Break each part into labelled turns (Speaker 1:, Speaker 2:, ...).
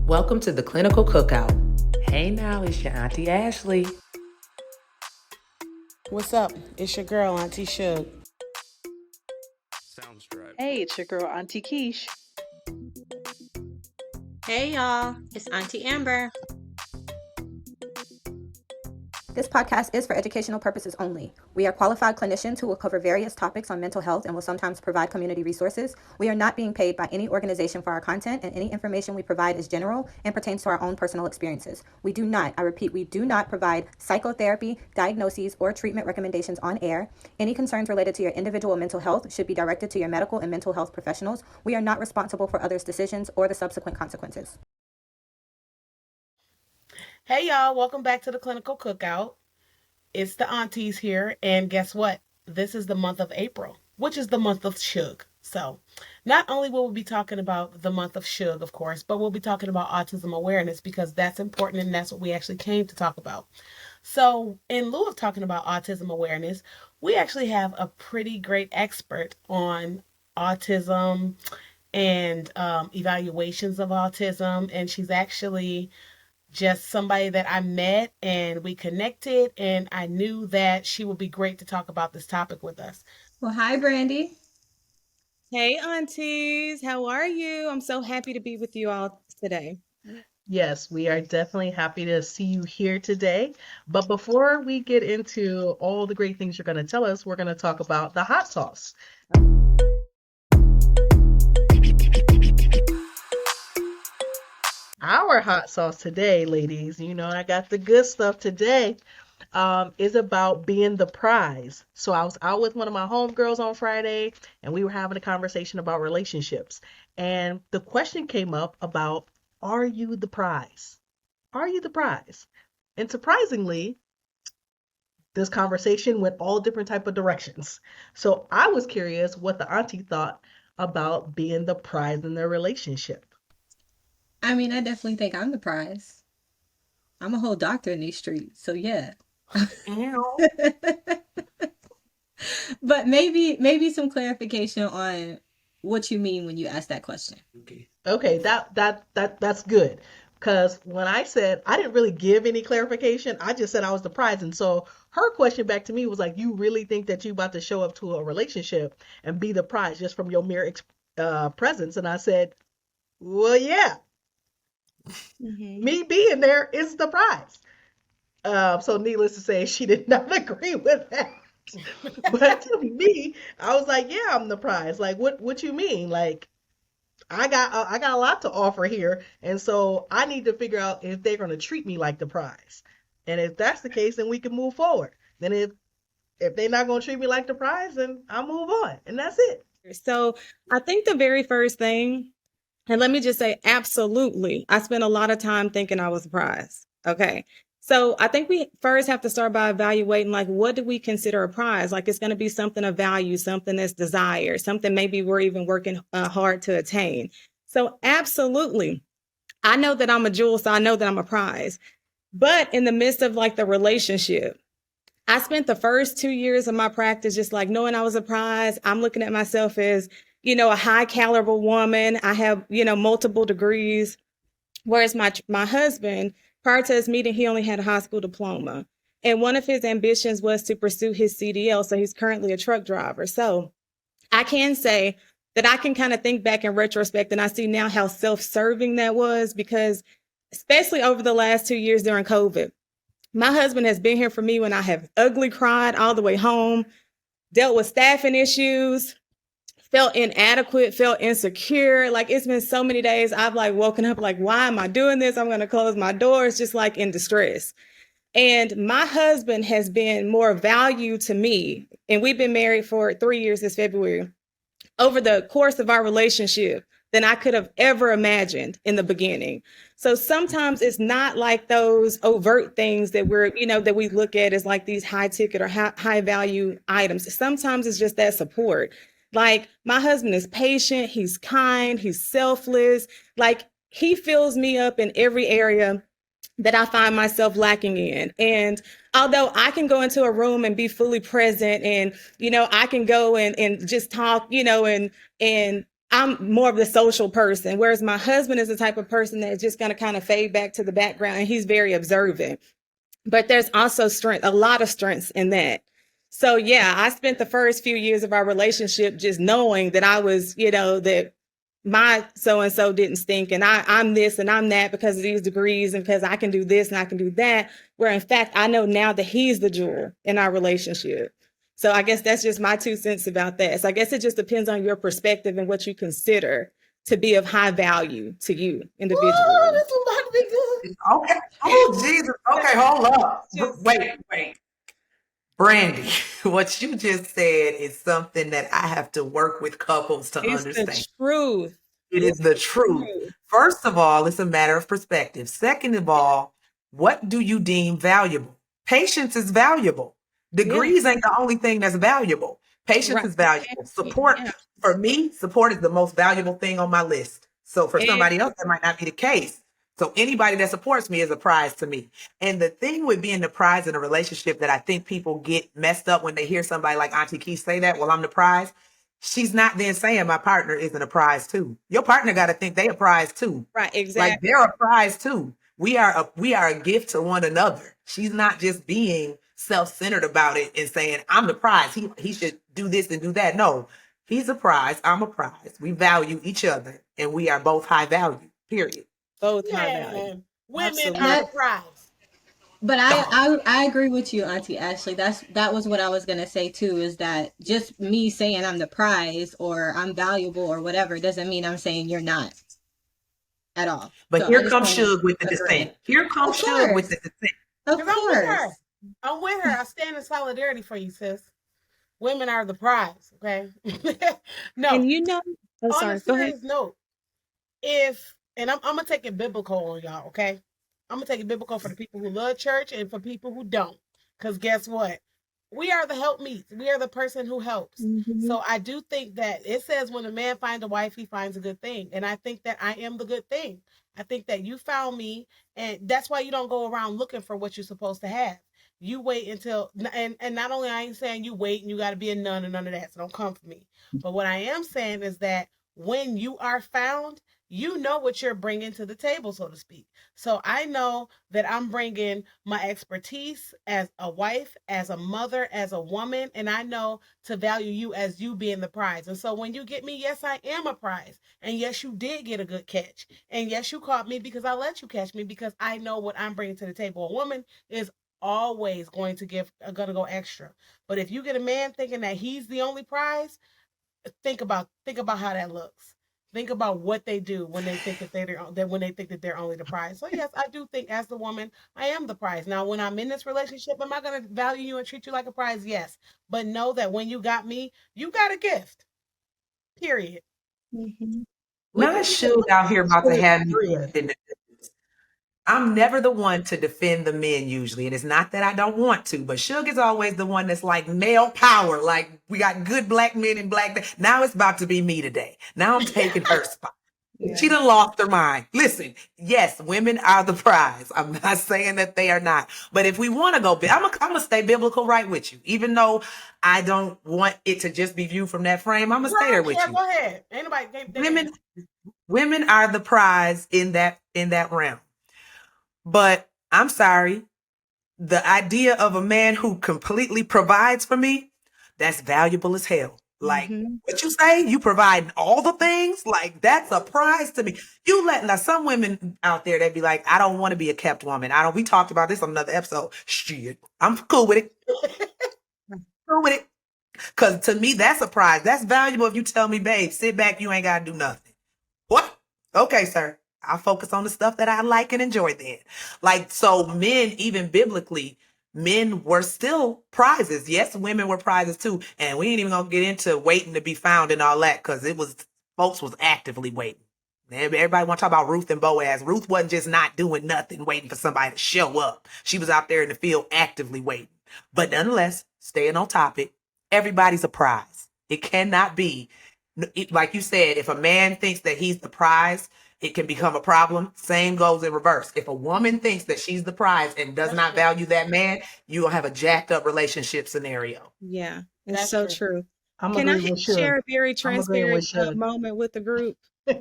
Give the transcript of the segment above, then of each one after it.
Speaker 1: Welcome to the Clinical Cookout.
Speaker 2: Hey now, it's your Auntie Ashley.
Speaker 3: What's up? It's your girl, Auntie Suge.
Speaker 4: Hey, it's your girl, Auntie Quiche.
Speaker 5: Hey y'all, it's Auntie Amber.
Speaker 6: This podcast is for educational purposes only. We are qualified clinicians who will cover various topics on mental health and will sometimes provide community resources. We are not being paid by any organization for our content, and any information we provide is general and pertains to our own personal experiences. We do not, I repeat, we do not provide psychotherapy, diagnoses, or treatment recommendations on air. Any concerns related to your individual mental health should be directed to your medical and mental health professionals. We are not responsible for others' decisions or the subsequent consequences.
Speaker 3: Hey y'all, welcome back to the Clinical Cookout. It's the aunties here, and guess what? This is the month of April, which is the month of Suge. So, not only will we be talking about the month of Suge, of course, but we'll be talking about autism awareness because that's important and that's what we actually came to talk about. So, in lieu of talking about autism awareness, we actually have a pretty great expert on autism and evaluations of autism, and she's actually just somebody that I met and we connected, and I knew that she would be great to talk about this topic with us.
Speaker 6: Well, hi, Brandy.
Speaker 4: Hey, aunties. How are you? I'm so happy to be with you all today.
Speaker 2: Yes, we are definitely happy to see you here today. But before we get into all the great things you're going to tell us, we're going to talk about the hot sauce. Our hot sauce today, ladies, you know, I got the good stuff today, is about being the prize. So I was out with one of my homegirls on Friday, and we were having a conversation about relationships. And the question came up about, are you the prize? Are you the prize? And surprisingly, this conversation went all different type of directions. So I was curious what the auntie thought about being the prize in their relationship.
Speaker 6: I mean, I definitely think I'm the prize. I'm a whole doctor in these streets, so yeah. But maybe some clarification on what you mean when you ask that question.
Speaker 2: Okay, that's good. Because when I said I didn't really give any clarification, I just said I was the prize. And so her question back to me was like, you really think that you about to show up to a relationship and be the prize just from your mere presence? And I said, well, yeah, me being there is the prize. So needless to say, she did not agree with that. But to me, I was like, yeah, I'm the prize. Like, what you mean? Like, I got a lot to offer here, and so I need to figure out if they're going to treat me like the prize. And if that's the case, then we can move forward. Then if they're not going to treat me like the prize, then I'll move on, and that's it.
Speaker 4: So I think the very first thing, and let me just say, absolutely, I spent a lot of time thinking I was a prize. Okay. So I think we first have to start by evaluating, like, what do we consider a prize? Like, it's going to be something of value, something that's desired, something maybe we're even working hard to attain. So absolutely, I know that I'm a jewel, so I know that I'm a prize. But in the midst of like the relationship, I spent the first 2 years of my practice just like knowing I was a prize. I'm looking at myself as, a high caliber woman. I have, multiple degrees. Whereas my husband, prior to us meeting, he only had a high school diploma. And one of his ambitions was to pursue his CDL. So he's currently a truck driver. So I can say that I can kind of think back in retrospect, and I see now how self-serving that was, because especially over the last 2 years during COVID, my husband has been here for me when I have ugly cried all the way home, dealt with staffing issues, felt inadequate, felt insecure. Like, it's been so many days I've like woken up like, why am I doing this? I'm going to close my doors, just like in distress. And my husband has been more value to me. And we've been married for 3 years this February, over the course of our relationship, than I could have ever imagined in the beginning. So sometimes it's not like those overt things that that we look at as like these high ticket or high value items. Sometimes it's just that support. Like, my husband is patient, he's kind, he's selfless. Like, he fills me up in every area that I find myself lacking in. And although I can go into a room and be fully present, and, I can go and just talk, and I'm more of the social person, whereas my husband is the type of person that's just going to kind of fade back to the background, and he's very observant. But there's also strength, a lot of strengths in that. So yeah, I spent the first few years of our relationship just knowing that I was, that my so and so didn't stink, and I'm this and I'm that because of these degrees and because I can do this and I can do that. Where in fact, I know now that he's the jewel in our relationship. So I guess that's just my 2 cents about that. So I guess it just depends on your perspective and what you consider to be of high value to you individually.
Speaker 3: Oh, this is about to be good.
Speaker 1: Okay. Oh, Jesus. Okay, hold up. Wait. Brandy, what you just said is something that I have to work with couples to
Speaker 4: It's
Speaker 1: understand.
Speaker 4: the truth.
Speaker 1: It is the truth. First of all, it's a matter of perspective. Second of all, what do you deem valuable? Patience is valuable. Degrees ain't the only thing that's valuable. Patience
Speaker 4: Right.
Speaker 1: is valuable. Support,
Speaker 4: Yeah.
Speaker 1: for me, support is the most valuable thing on my list. So for somebody else, that might not be the case. So anybody that supports me is a prize to me. And the thing with being the prize in a relationship that I think people get messed up when they hear somebody like Auntie Keith say that, well, I'm the prize. She's not then saying my partner isn't a prize too. Your partner got to think they a prize too.
Speaker 4: Right, exactly.
Speaker 1: Like they're a prize too. We are a gift to one another. She's not just being self-centered about it and saying I'm the prize. He should do this and do that. No, he's a prize. I'm a prize. We value each other, and we are both high value. Period.
Speaker 4: Both high value.
Speaker 3: Man, women
Speaker 4: Absolutely.
Speaker 3: are the prize.
Speaker 6: But I agree with you, Auntie Ashley. That was what I was gonna say too, is that just me saying I'm the prize or I'm valuable or whatever doesn't mean I'm saying you're not at all.
Speaker 1: But
Speaker 6: So I
Speaker 1: here
Speaker 6: just
Speaker 1: comes
Speaker 6: wanna
Speaker 1: Suge with the
Speaker 6: agree.
Speaker 1: dissent. Here comes
Speaker 6: Of
Speaker 1: Suge with
Speaker 6: course.
Speaker 1: the dissent.
Speaker 6: Of
Speaker 3: Because I'm with her.
Speaker 6: course.
Speaker 3: I'm with her. I stand in solidarity for you, sis. Women are the prize, okay? No,
Speaker 4: And
Speaker 3: on
Speaker 4: sorry,
Speaker 3: a
Speaker 4: go ahead.
Speaker 3: serious note, and I'm gonna take it biblical on y'all, okay? I'm gonna take it biblical for the people who love church and for people who don't. Because guess what? We are the helpmeets. We are the person who helps.
Speaker 4: Mhm.
Speaker 3: So I do think that it says when a man finds a wife, he finds a good thing. And I think that I am the good thing. I think that you found me, and that's why you don't go around looking for what you're supposed to have. You wait until, and not only I ain't saying you wait and you got to be a nun and none of that, so don't come for me. But what I am saying is that when you are found, you know what you're bringing to the table, so to speak. So I know that I'm bringing my expertise as a wife, as a mother, as a woman, and I know to value you as you being the prize. And so when you get me, yes, I am a prize. And yes, you did get a good catch. And yes, you caught me because I let you catch me because I know what I'm bringing to the table. A woman is always going to go extra. But if you get a man thinking that he's the only prize, think about how that looks. Think about what they do when they think that they're only the prize. So yes, I do think as the woman, I am the prize. Now, when I'm in this relationship, am I going to value you and treat you like a prize? Yes, but know that when you got me, you got a gift. Period.
Speaker 4: Mhm.
Speaker 1: Not Suge out here about to have me
Speaker 2: Agree.
Speaker 1: in the I'm never the one to defend the men usually. And it's not that I don't want to, but Suge is always the one that's like male power. Like we got good black men and black men. Now it's about to be me today. Now I'm taking her spot.
Speaker 4: Yeah.
Speaker 1: She done lost her mind. Listen, yes, women are the prize. I'm not saying that they are not. But if we want to go, I'm gonna stay biblical right with you. Even though I don't want it to just be viewed from that frame, I'm gonna stay there with you.
Speaker 3: Go ahead. Anybody?
Speaker 1: Women are the prize in that realm. But I'm sorry, the idea of a man who completely provides for me, that's valuable as hell. Like what you say, you provide all the things, like that's a prize to me. Now some women out there that be like, I don't want to be a kept woman. We talked about this on another episode. Shit, I'm cool with it. Cool with it. Cause to me, that's a prize. That's valuable if you tell me, babe, sit back, you ain't gotta do nothing. What? Okay, sir. I'll focus on the stuff that I like and enjoy then. Like, so men, even biblically, men were still prizes. Yes, women were prizes too. And we ain't even gonna get into waiting to be found and all that, because folks was actively waiting. Everybody want to talk about Ruth and Boaz. Ruth wasn't just not doing nothing, waiting for somebody to show up. She was out there in the field actively waiting. But nonetheless, staying on topic, everybody's a prize. It cannot be, like you said, if a man thinks that he's the prize, it can become a problem. Same goes in reverse. If a woman thinks that she's the prize and does not value that man, you'll have a jacked up relationship scenario.
Speaker 4: Yeah,
Speaker 3: That's
Speaker 4: it's so
Speaker 3: true.
Speaker 4: true.
Speaker 2: I'm
Speaker 4: Can I
Speaker 2: agreeing with Suge.
Speaker 4: share a very
Speaker 2: I'm agreeing with
Speaker 4: transparent
Speaker 2: Suge.
Speaker 4: moment with the group? Can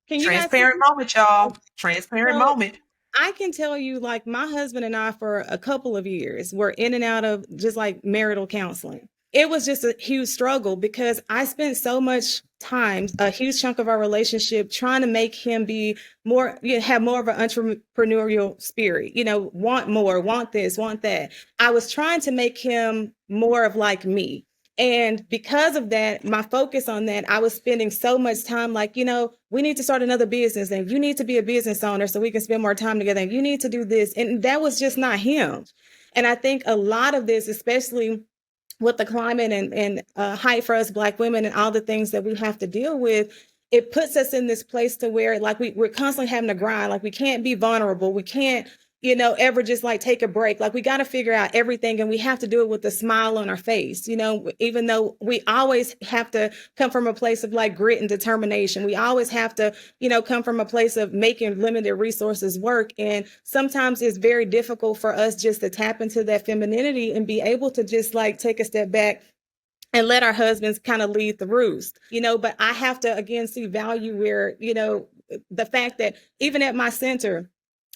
Speaker 4: you guys?
Speaker 1: Transparent moment, y'all. Transparent
Speaker 4: So
Speaker 1: moment.
Speaker 4: I can tell you, like, my husband and I, for a couple of years, were in and out of just like marital counseling. It was just a huge struggle because I spent so much time, a huge chunk of our relationship, trying to make him be more, have more of an entrepreneurial spirit, want more, want this, want that. I was trying to make him more of like me. And because of that, my focus on that, I was spending so much time like, we need to start another business and you need to be a business owner so we can spend more time together. And you need to do this. And that was just not him. And I think a lot of this, especially with the climate and height for us Black women and all the things that we have to deal with, it puts us in this place to where like we're constantly having to grind. Like we can't be vulnerable. We can't, ever just like take a break. Like we got to figure out everything and we have to do it with a smile on our face, even though we always have to come from a place of like grit and determination. We always have to, come from a place of making limited resources work. And sometimes it's very difficult for us just to tap into that femininity and be able to just like take a step back and let our husbands kind of lead the roost, but I have to again see value where, the fact that even at my center,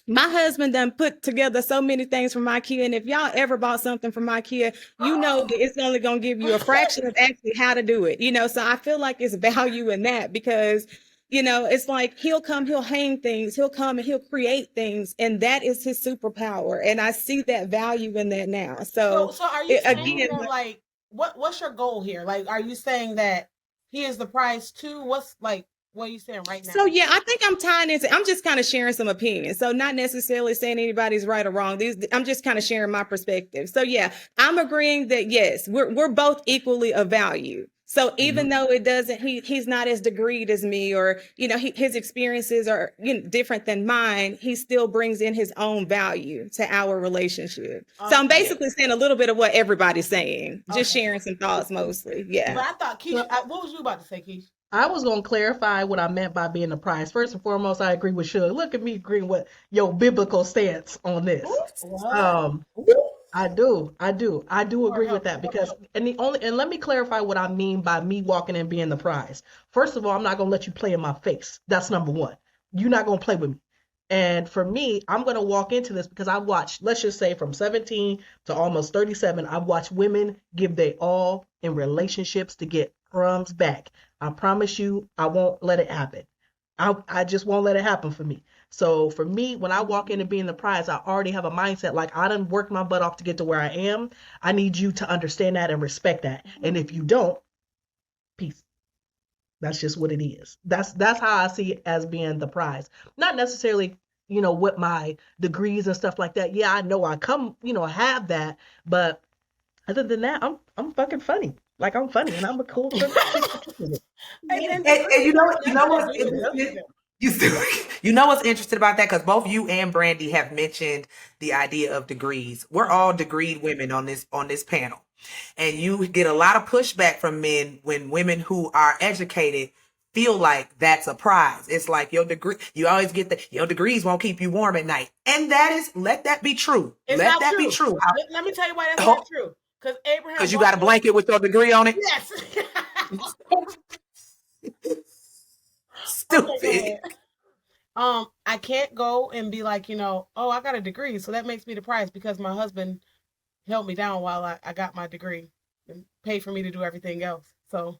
Speaker 4: my husband done put together so many things from IKEA. And if y'all ever bought something from IKEA, that it's only going to give you a fraction of actually how to do it, so I feel like it's value in that because, it's like he'll hang things, he'll come and he'll create things. And that is his superpower. And I see that value in that now. So
Speaker 3: are you saying
Speaker 4: again,
Speaker 3: that, like, what's your goal here? Like, are you saying that he is the prize too? What are you saying right now?
Speaker 4: So yeah, I think I'm just kind of sharing some opinions. So not necessarily saying anybody's right or wrong. I'm just kind of sharing my perspective. So yeah, I'm agreeing that yes, we're both equally of value. So even though it doesn't, he's not as degreed as me, or his experiences are different than mine. He still brings in his own value to our relationship. So I'm basically saying a little bit of what everybody's saying, just sharing some thoughts mostly. Yeah.
Speaker 3: But I thought Keisha, what was you about to say, Keisha?
Speaker 2: I was going to clarify what I meant by being the prize. First and foremost, I agree with Suge. Look at me agreeing with your biblical stance on this. I do agree with that because and let me clarify what I mean by me walking and being the prize. First of all, I'm not going to let you play in my face. That's number one. You're not going to play with me. And for me, I'm going to walk into this because I've watched, let's just say from 17 to almost 37, I've watched women give their all in relationships to get crumbs back. I promise you, I won't let it happen. I just won't let it happen for me. So for me, when I walk into being the prize, I already have a mindset like I done worked my butt off to get to where I am. I need you to understand that and respect that. And if you don't, peace. That's just what it is. That's how I see it as being the prize. Not necessarily, with my degrees and stuff like that. Yeah, I know I come, have that, but other than that, I'm fucking funny. Like I'm funny and I'm a cool person.
Speaker 1: And you know what's interesting about that, because both you and Brandy have mentioned the idea of degrees. We're all degreed women on this panel, and you get a lot of pushback from men when women who are educated feel like that's a prize. It's like your degree. You always get your degrees won't keep you warm at night, and let that be true. Let that be true.
Speaker 3: Let me tell you why that's not true.
Speaker 1: Because you got a blanket with your degree on it.
Speaker 3: Yes.
Speaker 1: Stupid.
Speaker 3: Okay, I can't go and be like, I got a degree, so that makes me the prize because my husband held me down while I got my degree and paid for me to do everything else. So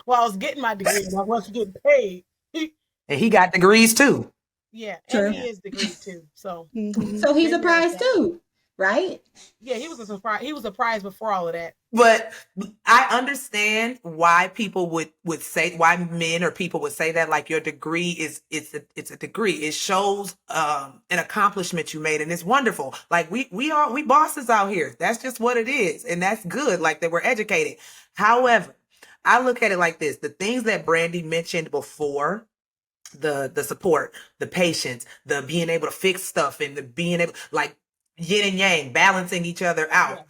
Speaker 3: while I was getting my degree, I wasn't getting paid.
Speaker 1: And he got degrees too.
Speaker 3: Yeah, and he is degreed too. So
Speaker 6: So he's a prize too, right?
Speaker 3: Yeah, he was a surprise. He was a prize before all of that.
Speaker 1: But I understand why people would say, why men or people would say that, like, your degree it's a degree. It shows an accomplishment you made, and it's wonderful. Like we bosses out here. That's just what it is, and that's good. Like that we're educated. However, I look at it like this: the things that Brandy mentioned before, the support, the patience, the being able to fix stuff, and the being able, like, yin and yang, balancing each other out. Yeah.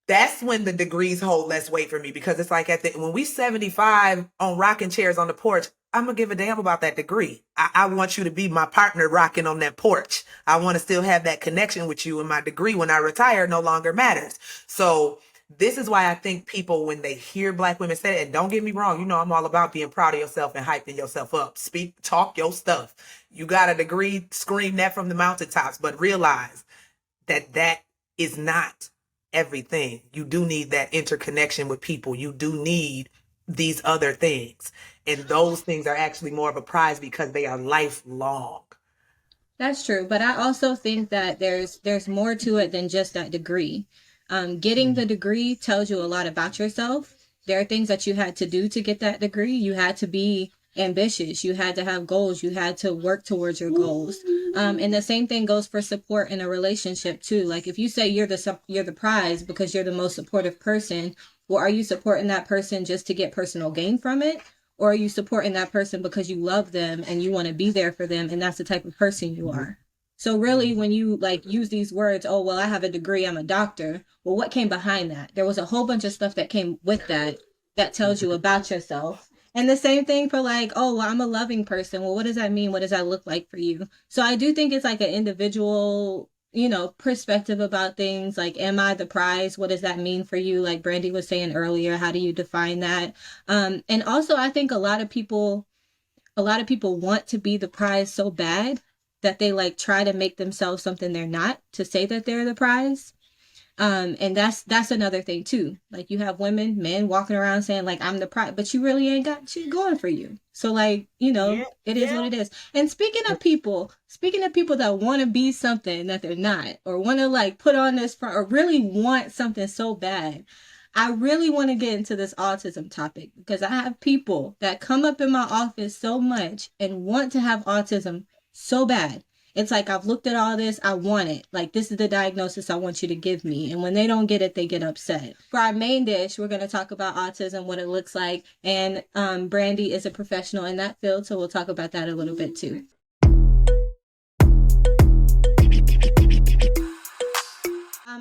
Speaker 1: That's when the degrees hold less weight for me, because it's like when we 75 on rocking chairs on the porch, I'm gonna give a damn about that degree. I want you to be my partner rocking on that porch. I want to still have that connection with you, and my degree when I retire no longer matters. So This is why I think people, when they hear Black women say it, and don't get me wrong, you know, I'm all about being proud of yourself and hyping yourself up. Speak, talk your stuff. You got a degree, scream that from the mountaintops, but realize that that is not everything. You do need that interconnection with people. You do need these other things. And those things are actually more of a prize because they are lifelong.
Speaker 6: That's true, but I also think that there's more to it than just that degree. Getting the degree tells you a lot about yourself. There are things that you had to do to get that degree. You had to be ambitious. You had to have goals. You had to work towards your goals. And the same thing goes for support in a relationship too. Like if you say you're the prize because you're the most supportive person, well, are you supporting that person just to get personal gain from it? Or are you supporting that person because you love them and you want to be there for them and that's the type of person you are? So really when you like use these words, oh, well, I have a degree, I'm a doctor. Well, what came behind that? There was a whole bunch of stuff that came with that that tells you about yourself. And the same thing for like, oh, well, I'm a loving person. Well, what does that mean? What does that look like for you? So I do think it's like an individual, perspective about things. Like, am I the prize? What does that mean for you? Like Brandy was saying earlier, how do you define that? And also I think a lot of people want to be the prize so bad that they like try to make themselves something they're not to say that they're the prize. And that's another thing too. Like you have men walking around saying like I'm the prize, but you really ain't got shit going for you. So like,
Speaker 3: Yeah,
Speaker 6: it is what
Speaker 3: yeah.
Speaker 6: it is. And speaking of people that want to be something that they're not, or want to like put on this front, or really want something so bad. I really want to get into this autism topic because I have people that come up in my office so much and want to have autism so bad. It's like, I've looked at all this, I want it. Like, this is the diagnosis I want you to give me. And when they don't get it, they get upset. For our main dish, we're going to talk about autism, what it looks like. And Brandy is a professional in that field, so we'll talk about that a little bit too.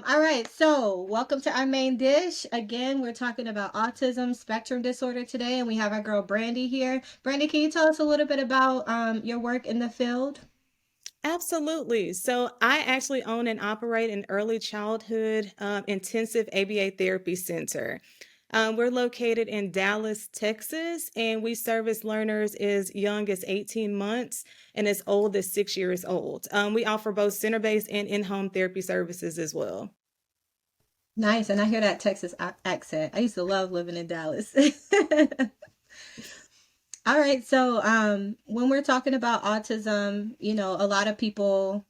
Speaker 6: All right, so welcome to our main dish. Again, we're talking about autism spectrum disorder today, and we have our girl Brandy here. Brandy, can you tell us a little bit about your work in the field?
Speaker 4: Absolutely. So I actually own and operate an early childhood intensive ABA therapy center. We're located in Dallas, Texas, and we service learners as young as 18 months and as old as 6 years old. We offer both center-based and in-home therapy services as well.
Speaker 6: Nice, and I hear that Texas accent. I used to love living in Dallas. All right, so when we're talking about autism, a lot of people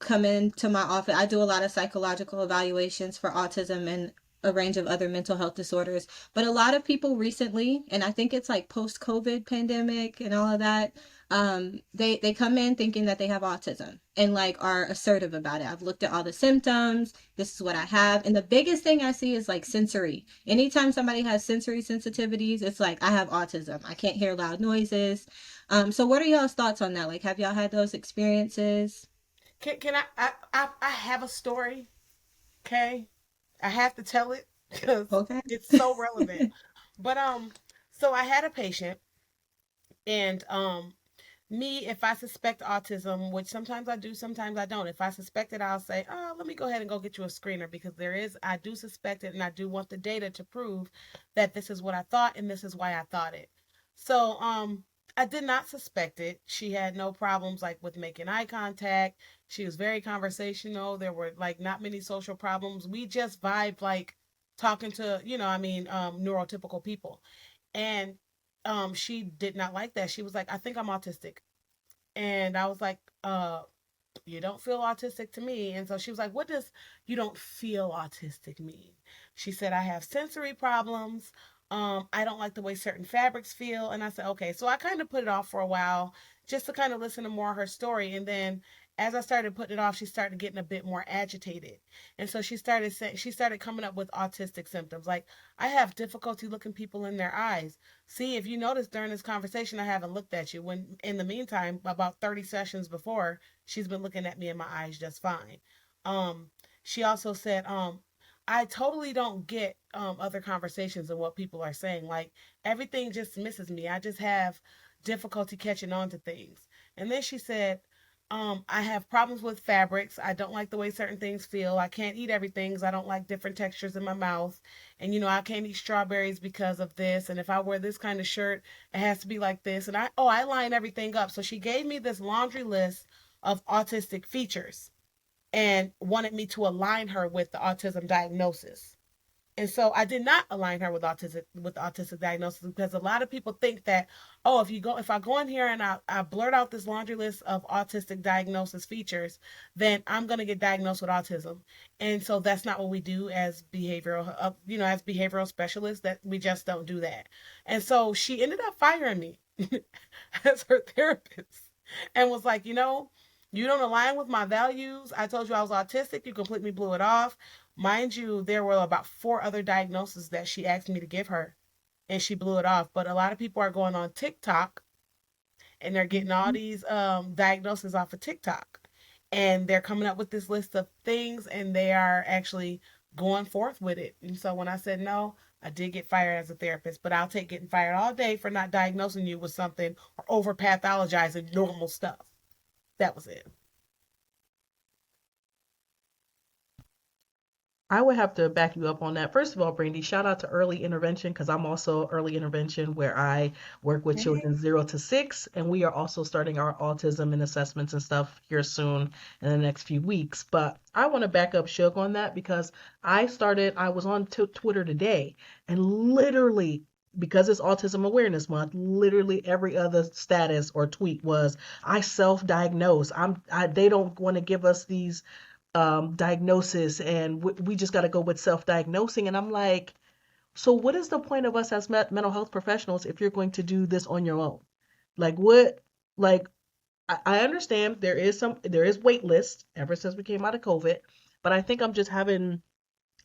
Speaker 6: come into my office. I do a lot of psychological evaluations for autism and a range of other mental health disorders. But a lot of people recently, and I think it's like post-COVID pandemic and all of that, they come in thinking that they have autism and like are assertive about it. I've looked at all the symptoms. This is what I have. And the biggest thing I see is like sensory. Anytime somebody has sensory sensitivities, it's like I have autism. I can't hear loud noises. So what are y'all's thoughts on that? Like, have y'all had those experiences?
Speaker 3: Can I have a story? Okay, I have to tell it because
Speaker 6: Okay.
Speaker 3: it's so relevant. But so I had a patient, and me, if I suspect autism, which sometimes I do, sometimes I don't. If I suspect it, I'll say, oh, let me go ahead and go get you a screener because I do suspect it, and I do want the data to prove that this is what I thought and this is why I thought it. So I did not suspect it. She had no problems like with making eye contact. She was very conversational. There were like not many social problems. We just vibed like talking to, neurotypical people. And she did not like that. She was like, I think I'm autistic. And I was like, you don't feel autistic to me. And so she was like, what does you don't feel autistic mean? She said, I have sensory problems. I don't like the way certain fabrics feel. And I said, okay. So I kind of put it off for a while just to kind of listen to more of her story. And then as I started putting it off, she started getting a bit more agitated. And so she started coming up with autistic symptoms. Like, I have difficulty looking people in their eyes. See, if you notice during this conversation, I haven't looked at you. When in the meantime, about 30 sessions before, she's been looking at me in my eyes just fine. She also said, I totally don't get other conversations and what people are saying. Like, everything just misses me. I just have difficulty catching on to things. And then she said, I have problems with fabrics. I don't like the way certain things feel. I can't eat everything because I don't like different textures in my mouth. And I can't eat strawberries because of this. And if I wear this kind of shirt, it has to be like this. And I line everything up. So she gave me this laundry list of autistic features and wanted me to align her with the autism diagnosis. And so I did not align her with autistic diagnosis, because a lot of people think that, oh, if I go in here and I blurt out this laundry list of autistic diagnosis features, then I'm going to get diagnosed with autism. And so that's not what we do as behavioral specialists. That we just don't do that. And so she ended up firing me as her therapist, and was like, you don't align with my values. I told you I was autistic. You completely blew it off. Mind you, there were about 4 other diagnoses that she asked me to give her, and she blew it off. But a lot of people are going on TikTok, and they're getting all these diagnoses off of TikTok. And they're coming up with this list of things, and they are actually going forth with it. And so when I said no, I did get fired as a therapist, but I'll take getting fired all day for not diagnosing you with something or over pathologizing normal stuff. That was it.
Speaker 2: I would have to back you up on that. First of all, Brandy, shout out to early intervention, because I'm also early intervention where I work with children 0 to 6, and we are also starting our autism and assessments and stuff here soon in the next few weeks. But I want to back up Shug on that, because I was on Twitter today, and literally, because it's Autism Awareness Month, literally every other status or tweet was, I self-diagnose. They don't want to give us these diagnosis, and we just got to go with self-diagnosing. And I'm like, so what is the point of us as mental health professionals if you're going to do this on your own? Like, what? Like, I understand there is wait list ever since we came out of COVID, but I think I'm just having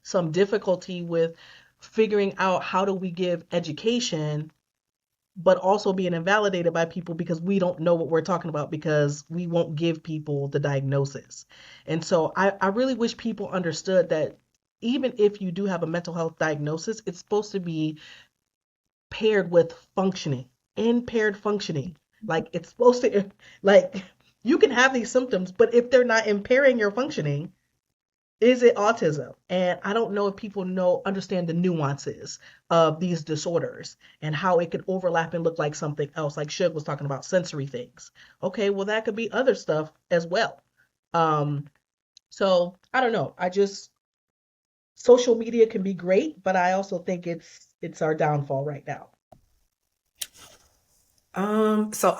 Speaker 2: some difficulty with figuring out how do we give education but also being invalidated by people because we don't know what we're talking about, because we won't give people the diagnosis. And so I really wish people understood that even if you do have a mental health diagnosis, it's supposed to be paired with functioning, impaired functioning. Like, it's supposed to, like, you can have these symptoms, but if they're not impairing your functioning, is it autism? And I don't know if people understand the nuances of these disorders and how it could overlap and look like something else. Like Shug was talking about sensory things. Okay, well, that could be other stuff as well. So I don't know. Social media can be great, but I also think it's our downfall right now.
Speaker 1: So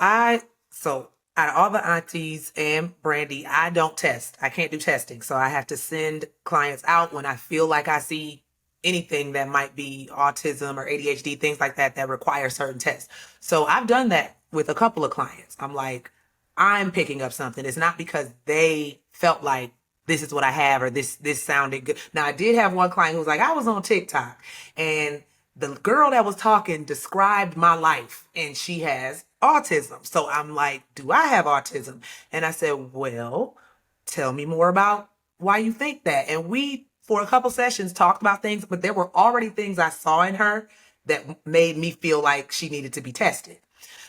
Speaker 1: out of all the aunties and Brandy, I don't test. I can't do testing. So I have to send clients out when I feel like I see anything that might be autism or ADHD, things like that require certain tests. So I've done that with a couple of clients. I'm like, I'm picking up something. It's not because they felt like this is what I have or this sounded good. Now, I did have one client who was like, I was on TikTok and the girl that was talking described my life and she has autism. So I'm like, do I have autism? And I said, well, tell me more about why you think that. And we, for a couple sessions, talked about things, but there were already things I saw in her that made me feel like she needed to be tested.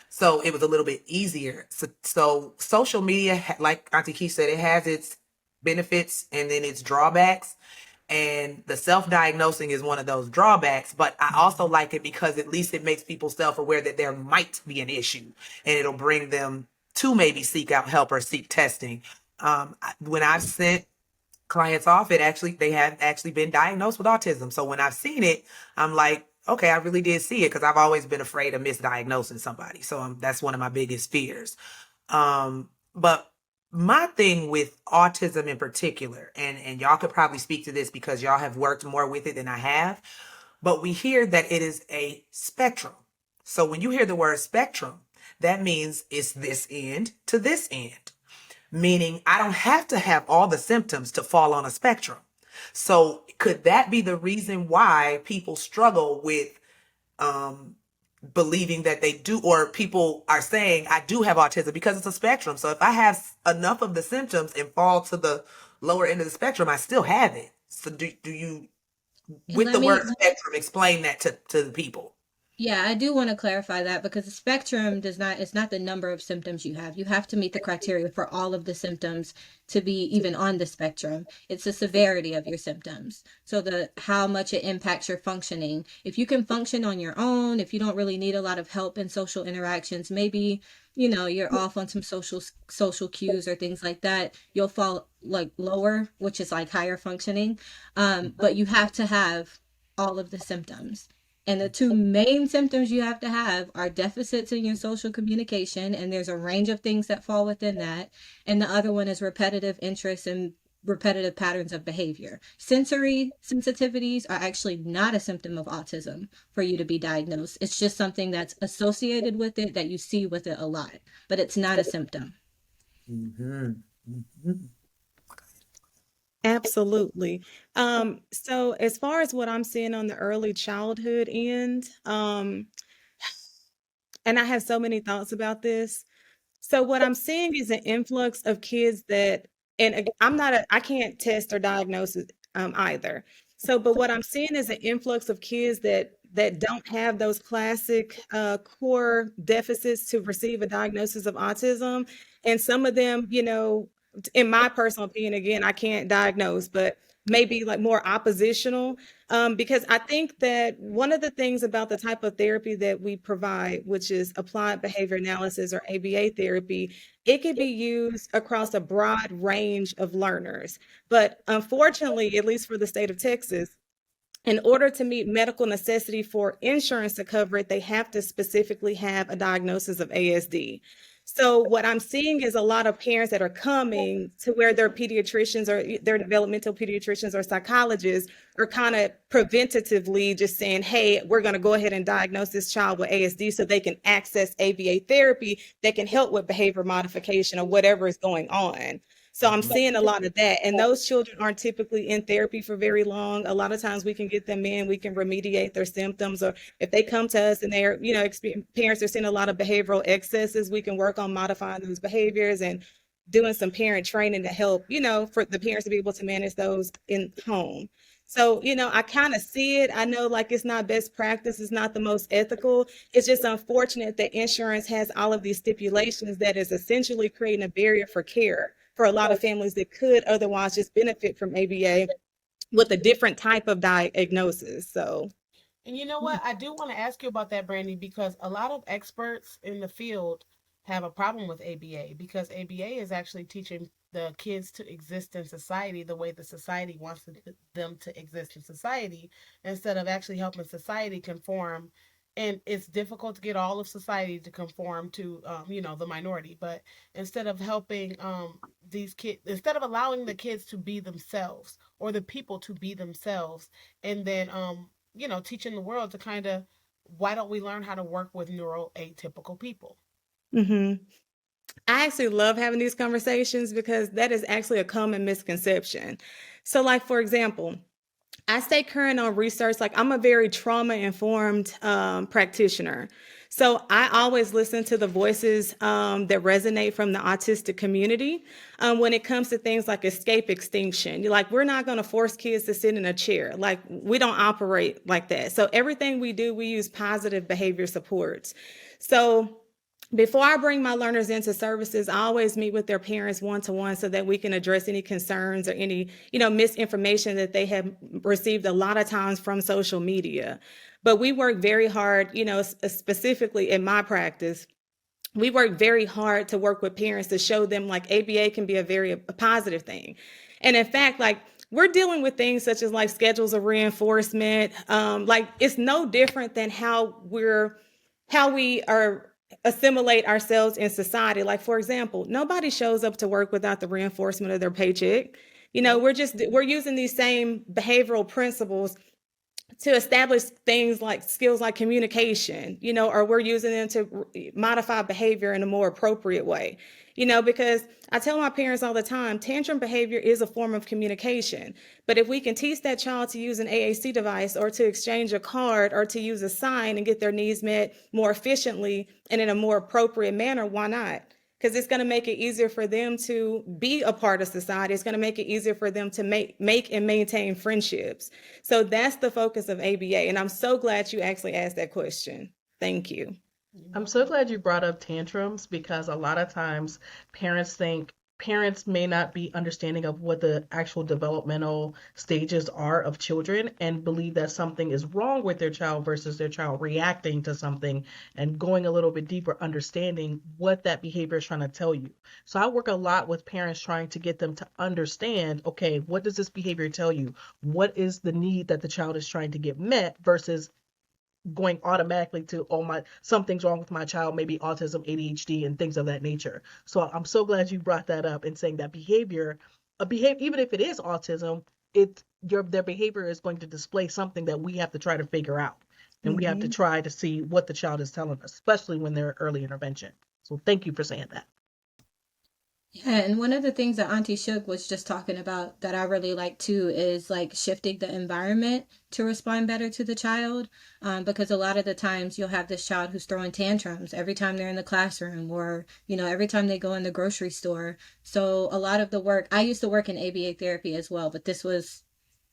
Speaker 1: So it was a little bit easier. So social media, like Auntie Keith said, it has its benefits and then its drawbacks. And the self-diagnosing is one of those drawbacks, but I also like it because at least it makes people self-aware that there might be an issue and it'll bring them to maybe seek out help or seek testing. When I've sent clients off, they have actually been diagnosed with autism. So when I've seen it, I'm like, okay, I really did see it, because I've always been afraid of misdiagnosing somebody. So that's one of my biggest fears. But my thing with autism in particular, and y'all could probably speak to this because y'all have worked more with it than I have, but we hear that it is a spectrum. So when you hear the word spectrum, that means it's this end to this end, meaning I don't have to have all the symptoms to fall on a spectrum. So could that be the reason why people struggle with believing that they do, or people are saying I do have autism, because it's a spectrum? So if I have enough of the symptoms and fall to the lower end of the spectrum, I still have it. So do you, with the word spectrum, explain that to the people?
Speaker 5: Yeah, I do want to clarify that because the spectrum does not, it's not the number of symptoms you have. You have to meet the criteria for all of the symptoms to be even on the spectrum. It's the severity of your symptoms. So the how much it impacts your functioning. If you can function on your own, if you don't really need a lot of help in social interactions, maybe, you know, you're off on some social cues or things like that, you'll fall like lower, which is like higher functioning. But you have to have all of the symptoms. And the two main symptoms you have to have are deficits in your social communication, and there's a range of things that fall within that. And the other one is repetitive interests and repetitive patterns of behavior. Sensory sensitivities are actually not a symptom of autism for you to be diagnosed. It's just something that's associated with it that you see with it a lot, but it's not a symptom.
Speaker 1: Mm-hmm. Mm-hmm.
Speaker 4: Absolutely. So as far as what I'm seeing on the early childhood end, and I have so many thoughts about this. So what I'm seeing is an influx of kids that, and I'm not I can't test or diagnose it, either. So, but what I'm seeing is an influx of kids that don't have those classic core deficits to receive a diagnosis of autism, and some of them, you know, in my personal opinion, again, I can't diagnose, but maybe like more oppositional, because I think that one of the things about the type of therapy that we provide, which is applied behavior analysis or ABA therapy, it can be used across a broad range of learners. But unfortunately, at least for the state of Texas, in order to meet medical necessity for insurance to cover it, they have to specifically have a diagnosis of ASD. So what I'm seeing is a lot of parents that are coming to where their pediatricians or their developmental pediatricians or psychologists are kind of preventatively just saying, hey, we're going to go ahead and diagnose this child with ASD so they can access ABA therapy that can help with behavior modification or whatever is going on. So I'm seeing a lot of that. And those children aren't typically in therapy for very long. A lot of times we can get them in, we can remediate their symptoms, or if they come to us and they're, you know, parents are seeing a lot of behavioral excesses, we can work on modifying those behaviors and doing some parent training to help, you know, for the parents to be able to manage those in home. So, you know, I kind of see it. I know like it's not best practice, it's not the most ethical. It's just unfortunate that insurance has all of these stipulations that is essentially creating a barrier for care for a lot of families that could otherwise just benefit from ABA with a different type of diagnosis. So,
Speaker 3: And you know what? I do want to ask you about that, Brandy, because a lot of experts in the field have a problem with ABA because ABA is actually teaching the kids to exist in society the way the society wants them to exist in society instead of actually helping society conform. And it's difficult to get all of society to conform to, the minority. But instead of helping these kids, instead of allowing the kids to be themselves or the people to be themselves, and then teaching the world to kind of why don't we learn how to work with neuroatypical people?
Speaker 4: mhm. I actually love having these conversations because that is actually a common misconception. So, like, for example, I stay current on research. Like, I'm a very trauma informed practitioner. So I always listen to the voices that resonate from the autistic community when it comes to things like escape extinction. Like, we're not going to force kids to sit in a chair. Like, we don't operate like that. So everything we do, we use positive behavior supports. So before I bring my learners into services, I always meet with their parents one-to-one so that we can address any concerns or any, misinformation that they have received a lot of times from social media. But we work very hard, specifically in my practice, we work very hard to work with parents to show them like ABA can be a positive thing. And in fact, like we're dealing with things such as like schedules of reinforcement. Like it's no different than how we are assimilate ourselves in society. Like, for example, nobody shows up to work without the reinforcement of their paycheck.
Speaker 3: Nope.
Speaker 4: We're using these same behavioral principles to establish things like skills like communication, or we're using them to modify behavior in a more appropriate way. Because I tell my parents all the time, tantrum behavior is a form of communication. But if we can teach that child to use an AAC device or to exchange a card or to use a sign and get their needs met more efficiently and in a more appropriate manner, why not? because it's going to make it easier for them to be a part of society. It's going to make it easier for them to make and maintain friendships. So that's the focus of ABA. And I'm so glad you actually asked that question. Thank you.
Speaker 2: I'm so glad you brought up tantrums because a lot of times parents may not be understanding of what the actual developmental stages are of children and believe that something is wrong with their child versus their child reacting to something and going a little bit deeper, understanding what that behavior is trying to tell you. So I work a lot with parents trying to get them to understand, okay, what does this behavior tell you? What is the need that the child is trying to get met versus going automatically to, oh, my, something's wrong with my child, maybe autism, ADHD, and things of that nature. So I'm so glad you brought that up and saying that even if it is autism, their behavior is going to display something that we have to try to figure out. And we have to try to see what the child is telling us, especially when they're early intervention. So thank you for saying that.
Speaker 5: Yeah, and one of the things that Auntie Shook was just talking about that I really like too is like shifting the environment to respond better to the child. Because a lot of the times you'll have this child who's throwing tantrums every time they're in the classroom or, every time they go in the grocery store. So a lot of the work, I used to work in ABA therapy as well, but this was,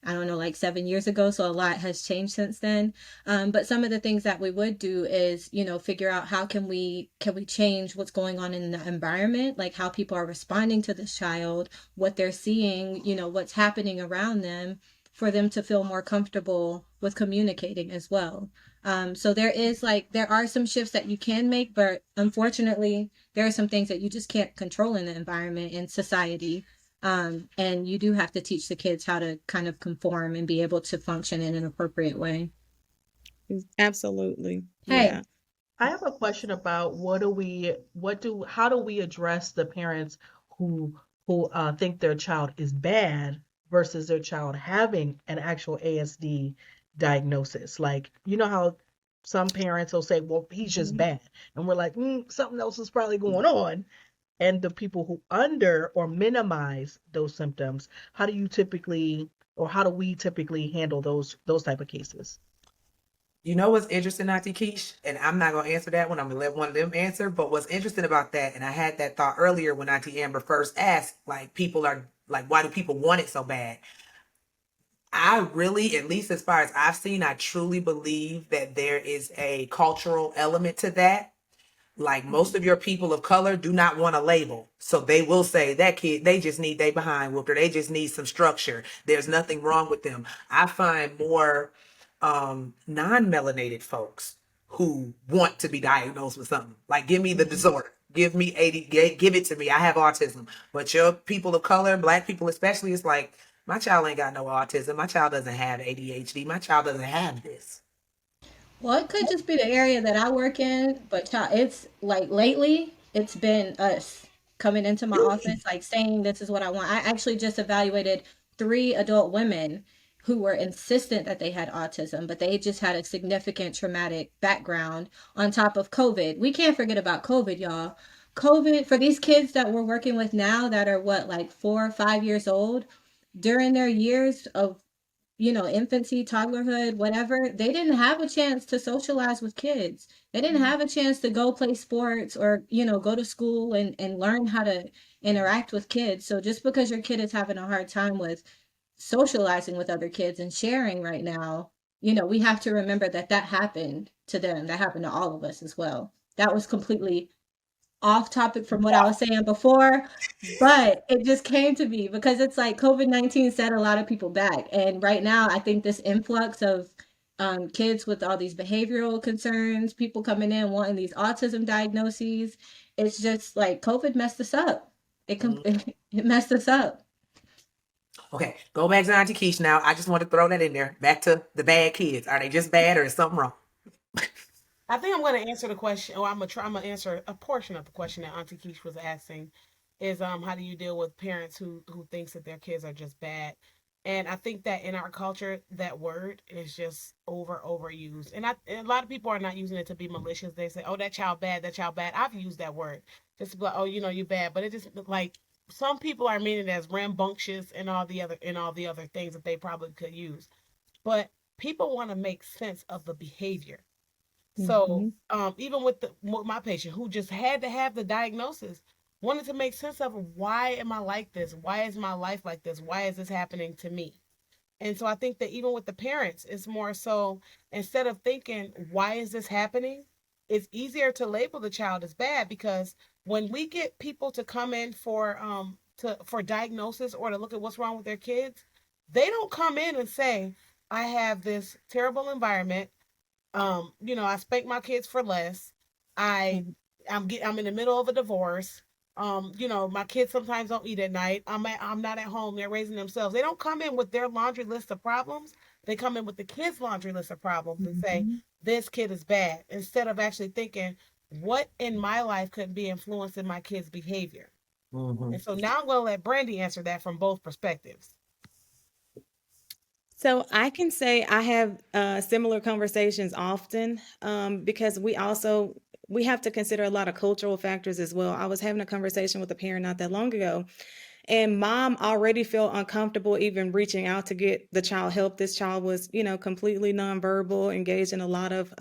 Speaker 5: I don't know, like 7 years ago. So a lot has changed since then. But some of the things that we would do is, figure out how can we change what's going on in the environment, like how people are responding to this child, what they're seeing, what's happening around them for them to feel more comfortable with communicating as well. So there are some shifts that you can make, but unfortunately, there are some things that you just can't control in the environment and society. And you do have to teach the kids how to kind of conform and be able to function in an appropriate way.
Speaker 4: Absolutely.
Speaker 5: Hey,
Speaker 4: Yeah.
Speaker 2: I have a question about how do we address the parents who think their child is bad versus their child having an actual ASD diagnosis? Like, you know how some parents will say, well, he's just bad. And we're like, something else is probably going on. And the people who under or minimize those symptoms, how do we typically handle those type of cases?
Speaker 1: You know what's interesting, Auntie Keish? And I'm not going to answer that one. I'm going to let one of them answer. But what's interesting about that, and I had that thought earlier when Auntie Amber first asked, like, people are like, why do people want it so bad? I really, at least as far as I've seen, I truly believe that there is a cultural element to that. Like most of your people of color do not want a label. So they will say that kid, they just need their behind whooped or they just need some structure. There's nothing wrong with them. I find more non-melanated folks who want to be diagnosed with something. Like give me the disorder. Give me 80, give it to me. I have autism. But your people of color, black people especially, it's like, my child ain't got no autism. My child doesn't have ADHD. My child doesn't have this.
Speaker 5: well, it could just be the area that I work in, but it's like lately, it's been us coming into my office, like saying this is what I want. I actually just evaluated 3 adult women who were insistent that they had autism, but they just had a significant traumatic background on top of COVID. We can't forget about COVID, y'all. COVID, for these kids that we're working with now that are what, like 4 or 5 years old, during their years of infancy, toddlerhood, whatever, they didn't have a chance to socialize with kids. They didn't have a chance to go play sports or, go to school and learn how to interact with kids. So just because your kid is having a hard time with socializing with other kids and sharing right now, we have to remember that that happened to them. That happened to all of us as well. That was completely off topic from what I was saying before, but it just came to me because it's like COVID-19 set a lot of people back. And right now, I think this influx of kids with all these behavioral concerns, people coming in wanting these autism diagnoses, it's just like COVID messed us up. It messed us up.
Speaker 1: Okay, go back to Auntie Keish now. I just want to throw that in there. Back to the bad kids. Are they just bad or is something wrong?
Speaker 3: I think I'm going to answer the question, or I'm gonna answer a portion of the question that Auntie Keish was asking. Is how do you deal with parents who thinks that their kids are just bad? And I think that in our culture, that word is just overused, and a lot of people are not using it to be malicious. They say, "Oh, that child bad, that child bad." I've used that word just to be like, "Oh, you bad," but it just like some people are meaning it as rambunctious and all the other things that they probably could use. But people want to make sense of the behavior. So
Speaker 4: Mm-hmm.
Speaker 3: even with my patient who just had to have the diagnosis, wanted to make sense of why am I like this? Why is my life like this? Why is this happening to me? And so I think that even with the parents, it's more so instead of thinking, why is this happening? It's easier to label the child as bad because when we get people to come in for diagnosis or to look at what's wrong with their kids, they don't come in and say, I have this terrible environment. I spank my kids for less. I
Speaker 4: Mhm.
Speaker 3: I'm in the middle of a divorce. My kids sometimes don't eat at night. I'm not at home. They're raising themselves. They don't come in with their laundry list of problems. They come in with the kids' laundry list of problems and say,
Speaker 4: Mhm.
Speaker 3: this kid is bad, instead of actually thinking, what in my life could be influencing my kid's behavior?
Speaker 1: Mhm.
Speaker 3: And so now I'm going to let Brandy answer that from both perspectives.
Speaker 4: So I can say I have similar conversations often because we have to consider a lot of cultural factors as well. I was having a conversation with a parent not that long ago, and mom already felt uncomfortable even reaching out to get the child help. This child was, completely nonverbal, engaged in a lot of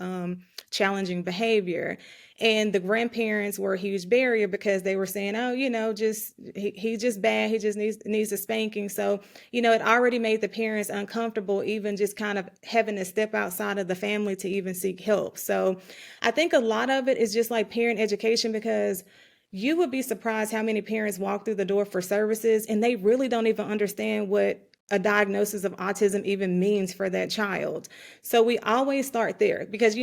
Speaker 4: challenging behavior. And the grandparents were a huge barrier because they were saying, oh, just he's just bad. He just needs a spanking. So, it already made the parents uncomfortable, even just kind of having to step outside of the family to even seek help. So I think a lot of it is just like parent education because you would be surprised how many parents walk through the door for services and they really don't even understand what a diagnosis of autism even means for that child. So we always start there because,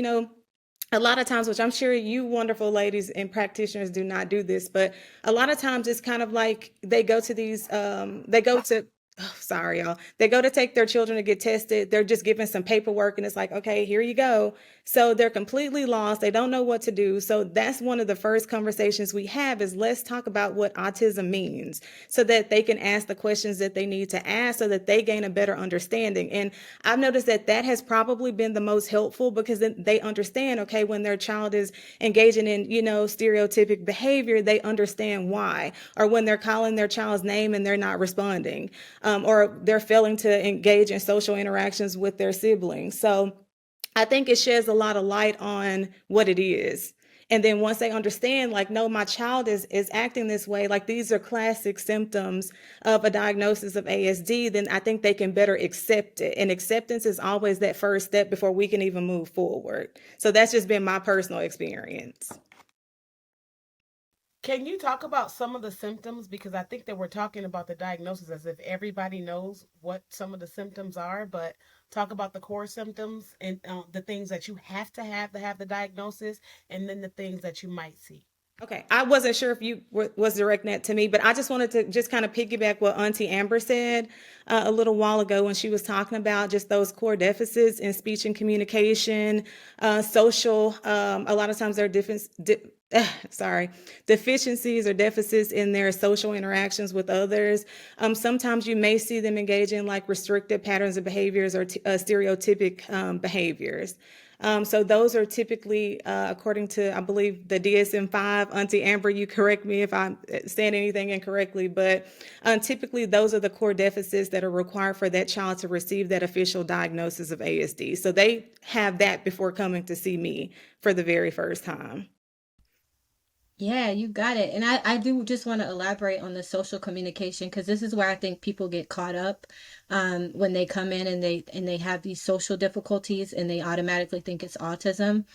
Speaker 4: a lot of times, which I'm sure you wonderful ladies and practitioners do not do this, but a lot of times it's kind of like they go to, oh, sorry, y'all. They go to take their children to get tested. They're just given some paperwork and it's like, okay, here you go. So they're completely lost. They don't know what to do. So that's one of the first conversations we have is let's talk about what autism means so that they can ask the questions that they need to ask so that they gain a better understanding. And I've noticed that that has probably been the most helpful because then they understand, okay, when their child is engaging in, stereotypic behavior, they understand why. Or when they're calling their child's name and they're not responding, or they're failing to engage in social interactions with their siblings. So I think it sheds a lot of light on what it is. And then once they understand, like, no, my child is acting this way, like these are classic symptoms of a diagnosis of ASD, then I think they can better accept it. And acceptance is always that first step before we can even move forward. So that's just been my personal experience.
Speaker 3: Can you talk about some of the symptoms? Because I think that we're talking about the diagnosis as if everybody knows what some of the symptoms are, but talk about the core symptoms and the things that you have to have the diagnosis, and then the things that you might see.
Speaker 4: Okay, I wasn't sure if you was directing that to me, but I just wanted to just kind of piggyback what Auntie Amber said a little while ago when she was talking about just those core deficits in speech and communication, social. A lot of times there are sorry, deficiencies or deficits in their social interactions with others. Sometimes you may see them engage in like restrictive patterns of behaviors or stereotypic behaviors. So those are typically, according to, I believe, the DSM-5. Auntie Amber, you correct me if I'm saying anything incorrectly, but typically those are the core deficits that are required for that child to receive that official diagnosis of ASD. So they have that before coming to see me for the very first time.
Speaker 5: Yeah, you got it. And I do just want to elaborate on the social communication because this is where I think people get caught up when they come in and they have these social difficulties and they automatically think it's autism.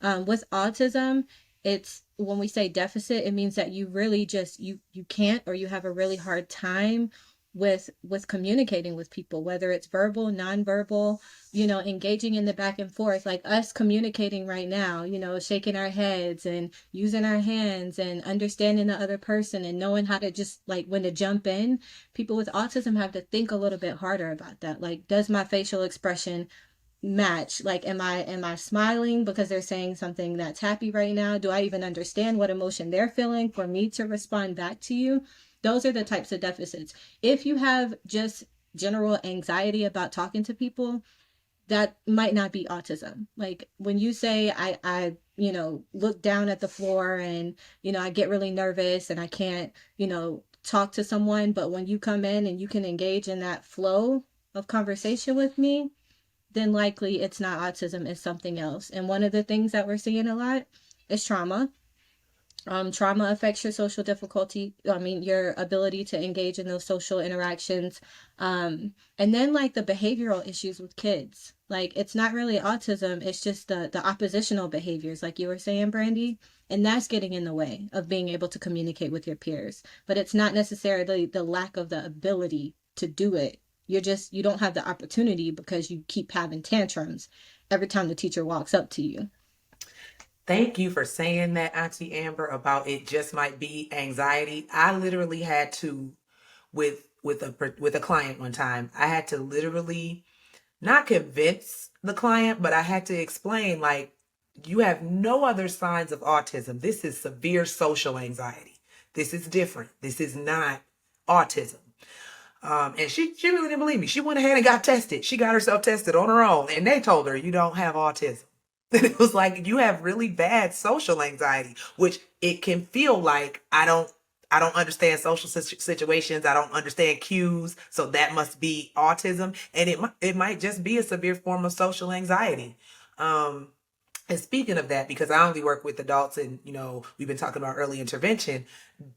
Speaker 5: With autism, it's when we say deficit, it means that you really just you can't or you have a really hard time with communicating with people, whether it's verbal, nonverbal, engaging in the back and forth, like us communicating right now, shaking our heads and using our hands and understanding the other person and knowing how to just like when to jump in. People with autism have to think a little bit harder about that. Like, does my facial expression match? Like, am I smiling because they're saying something that's happy right now? Do I even understand what emotion they're feeling for me to respond back to you? Those are the types of deficits. If you have just general anxiety about talking to people, that might not be autism. Like when you say I look down at the floor and I get really nervous and I can't talk to someone, but when you come in and you can engage in that flow of conversation with me, then likely it's not autism, it's something else. And one of the things that we're seeing a lot is trauma. Trauma affects your social difficulty. I mean, your ability to engage in those social interactions. And then like the behavioral issues with kids. Like it's not really autism, it's just the oppositional behaviors, like you were saying, Brandy. And that's getting in the way of being able to communicate with your peers. But it's not necessarily the lack of the ability to do it. You don't have the opportunity because you keep having tantrums every time the teacher walks up to you.
Speaker 1: Thank you for saying that, Auntie Amber, about it just might be anxiety. I literally had to, with a client one time, I had to literally not convince the client, but I had to explain, like, you have no other signs of autism. This is severe social anxiety. This is different. This is not autism. And she really didn't believe me. She went ahead and got tested. She got herself tested on her own, and they told her, you don't have autism. And it was like, you have really bad social anxiety, which it can feel like I don't understand social situations. I don't understand cues. So that must be autism. And it might just be a severe form of social anxiety. And speaking of that, because I only work with adults and, we've been talking about early intervention,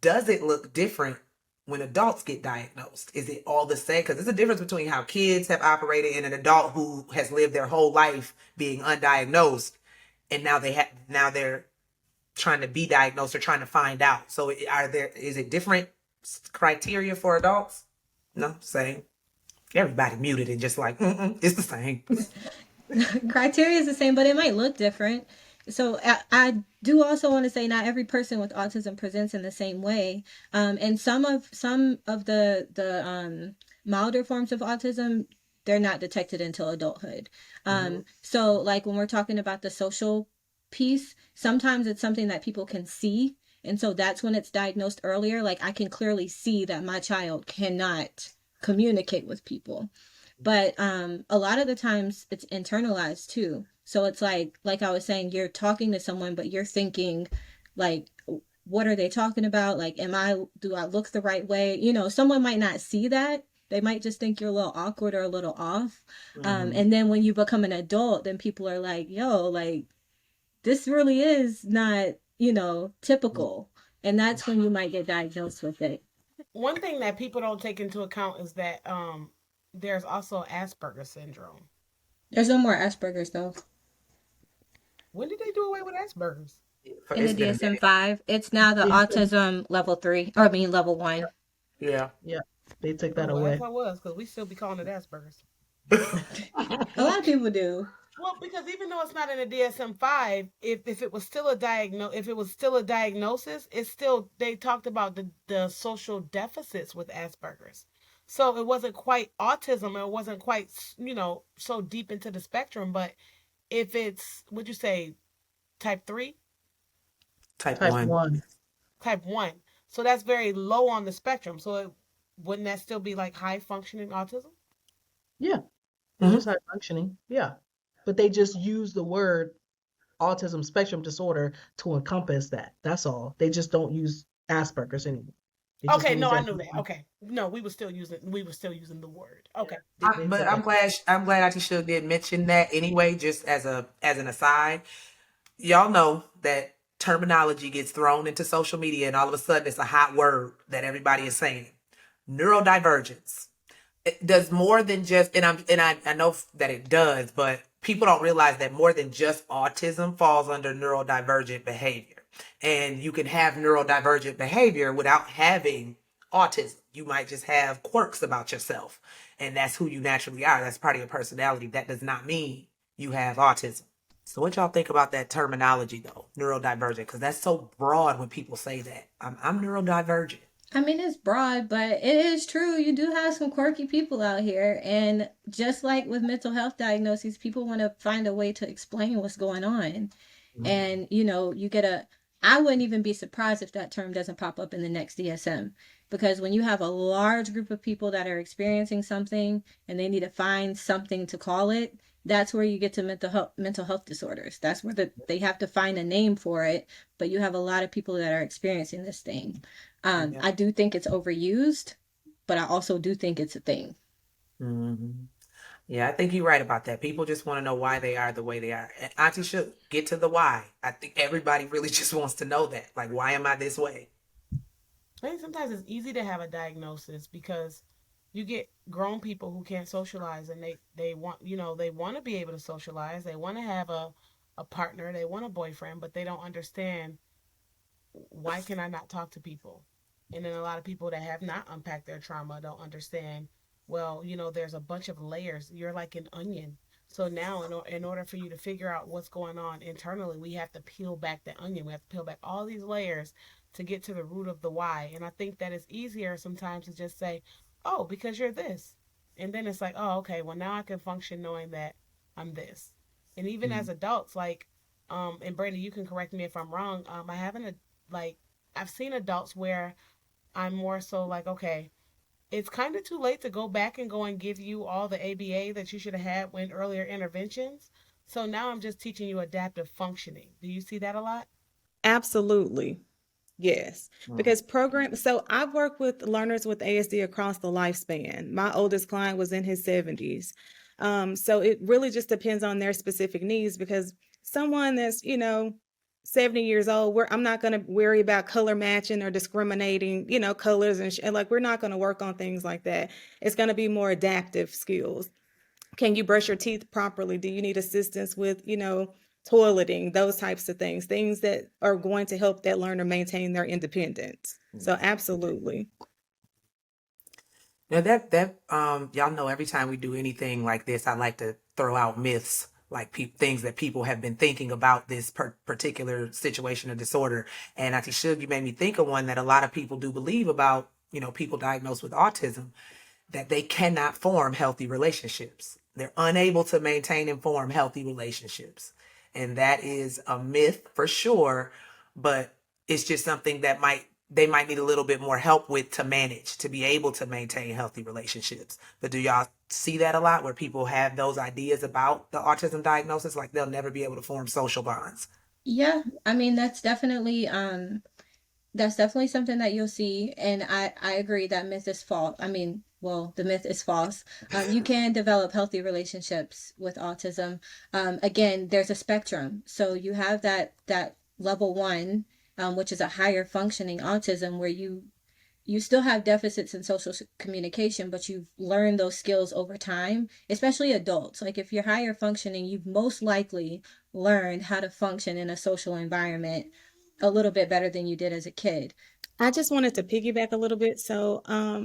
Speaker 1: does it look different when adults get diagnosed? Is it all the same? Because there's a difference between how kids have operated and an adult who has lived their whole life being undiagnosed, and now they're trying to be diagnosed or trying to find out. So is it different criteria for adults? No, same. Everybody muted and just like, it's the same.
Speaker 5: Criteria is the same, but it might look different. So I do also want to say not every person with autism presents in the same way. And some of the milder forms of autism, they're not detected until adulthood. So like when we're talking about the social piece, sometimes it's something that people can see. And so that's when it's diagnosed earlier. Like I can clearly see that my child cannot communicate with people. But a lot of the times it's internalized too. So it's like I was saying, you're talking to someone, but you're thinking like, what are they talking about? Like, do I look the right way? Someone might not see that. They might just think you're a little awkward or a little off. And then when you become an adult, then people are like, yo, like, this really is not, typical. And that's when you might get diagnosed with it.
Speaker 3: One thing that people don't take into account is that there's also Asperger's syndrome.
Speaker 5: There's no more Asperger's though.
Speaker 3: When did they do away with Asperger's?
Speaker 5: In the DSM-5, it's now the autism level 3, or I mean level 1.
Speaker 1: Yeah.
Speaker 2: Yeah, they took that
Speaker 3: Well,
Speaker 2: away.
Speaker 3: as I was, because we still be calling it Asperger's.
Speaker 5: A lot of people do.
Speaker 3: Well, because even though it's not in the DSM-5, if it was still a diagnosis, it's still, they talked about the social deficits with Asperger's. So it wasn't quite autism, it wasn't quite so deep into the spectrum. But if it's, would you say, type 3,
Speaker 1: Type
Speaker 2: Type
Speaker 1: 1.
Speaker 2: 1.
Speaker 3: type 1, so that's very low on the spectrum. So wouldn't that still be like high functioning autism?
Speaker 2: Yeah, it's just high functioning. Yeah, but they just use the word autism spectrum disorder to encompass that. That's all. They just don't use Asperger's anymore.
Speaker 3: Okay, no, I knew that. Okay, no, we were still using the word. Okay.
Speaker 1: But I'm glad Auntie Suge did mention that anyway, just as an aside. Y'all know that terminology gets thrown into social media and all of a sudden it's a hot word that everybody is saying. Neurodivergence. It does more than just, and I know that it does, but people don't realize that more than just autism falls under neurodivergent behavior. And you can have neurodivergent behavior without having autism. You might just have quirks about yourself, and that's who you naturally are. That's part of your personality. That does not mean you have autism. So what y'all think about that terminology though, neurodivergent? Because that's so broad when people say that. I'm neurodivergent.
Speaker 5: I mean, it's broad, but it is true. You do have some quirky people out here. And just like with mental health diagnoses, people want to find a way to explain what's going on. And, I wouldn't even be surprised if that term doesn't pop up in the next DSM. Because when you have a large group of people that are experiencing something and they need to find something to call it, that's where you get to mental health disorders. That's where they have to find a name for it. But you have a lot of people that are experiencing this thing. I do think it's overused, but I also do think it's a thing.
Speaker 1: Mm-hmm. Yeah, I think you're right about that. People just want to know why they are the way they are. And Auntie should get to the why. I think everybody really just wants to know that. Like, why am I this way?
Speaker 3: I think sometimes it's easy to have a diagnosis because you get grown people who can't socialize, and they want, they want to be able to socialize. They want to have a partner. They want a boyfriend, but they don't understand, why can I not talk to people? And then a lot of people that have not unpacked their trauma don't understand, well, there's a bunch of layers. You're like an onion. So now, in order for you to figure out what's going on internally, we have to peel back the onion. We have to peel back all these layers to get to the root of the why. And I think that it's easier sometimes to just say, oh, because you're this. And then it's like, oh, okay, well, now I can function knowing that I'm this. And even as
Speaker 1: Mhm.
Speaker 3: adults, like, and Brandy, you can correct me if I'm wrong. I haven't like I've seen adults where I'm more so like, okay, it's kind of too late to go back and go and give you all the ABA that you should have had when earlier interventions. So now I'm just teaching you adaptive functioning. Do you see that a lot?
Speaker 4: Absolutely. Yes,
Speaker 1: Mm.
Speaker 4: because so I've worked with learners with ASD across the lifespan. My oldest client was in his 70s. So it really just depends on their specific needs because someone that's, 70 years old, I'm not going to worry about color matching or discriminating, colors and like we're not going to work on things like that. It's going to be more adaptive skills. Can you brush your teeth properly? Do you need assistance with, toileting, those types of things that are going to help that learner maintain their independence. So absolutely.
Speaker 1: Now y'all know every time we do anything like this, I like to throw out myths, like things that people have been thinking about this particular situation or disorder. And Auntie Shug, you made me think of one that a lot of people do believe about, people diagnosed with autism, that they cannot form healthy relationships. They're unable to maintain and form healthy relationships. And that is a myth for sure, but it's just something that they might need a little bit more help with to manage, to be able to maintain healthy relationships. But do y'all see that a lot where people have those ideas about the autism diagnosis, like they'll never be able to form social bonds?
Speaker 5: Yeah, I mean that's definitely something that you'll see, and I agree that myth is false. I mean, well, the myth is false. You can develop healthy relationships with autism. Again, there's a spectrum, so you have that level one, which is a higher functioning autism, where you still have deficits in social communication, but you've learned those skills over time, especially adults. Like if you're higher functioning, you've most likely learned how to function in a social environment a little bit better than you did as a kid.
Speaker 4: I just wanted to piggyback a little bit. So,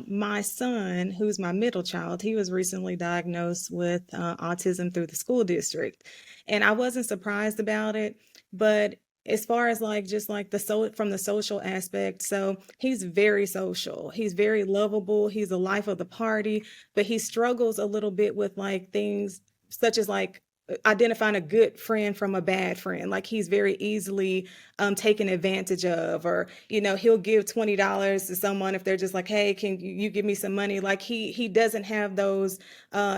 Speaker 4: my son, who's my middle child, he was recently diagnosed with autism through the school district, and I wasn't surprised about it. But as far as like just like from the social aspect, so he's very social. He's very lovable. He's the life of the party, but he struggles a little bit with like things such as like identifying a good friend from a bad friend. Like he's very easily taken advantage of, or he'll give $20 to someone if they're just like, hey, can you give me some money? Like he doesn't have those,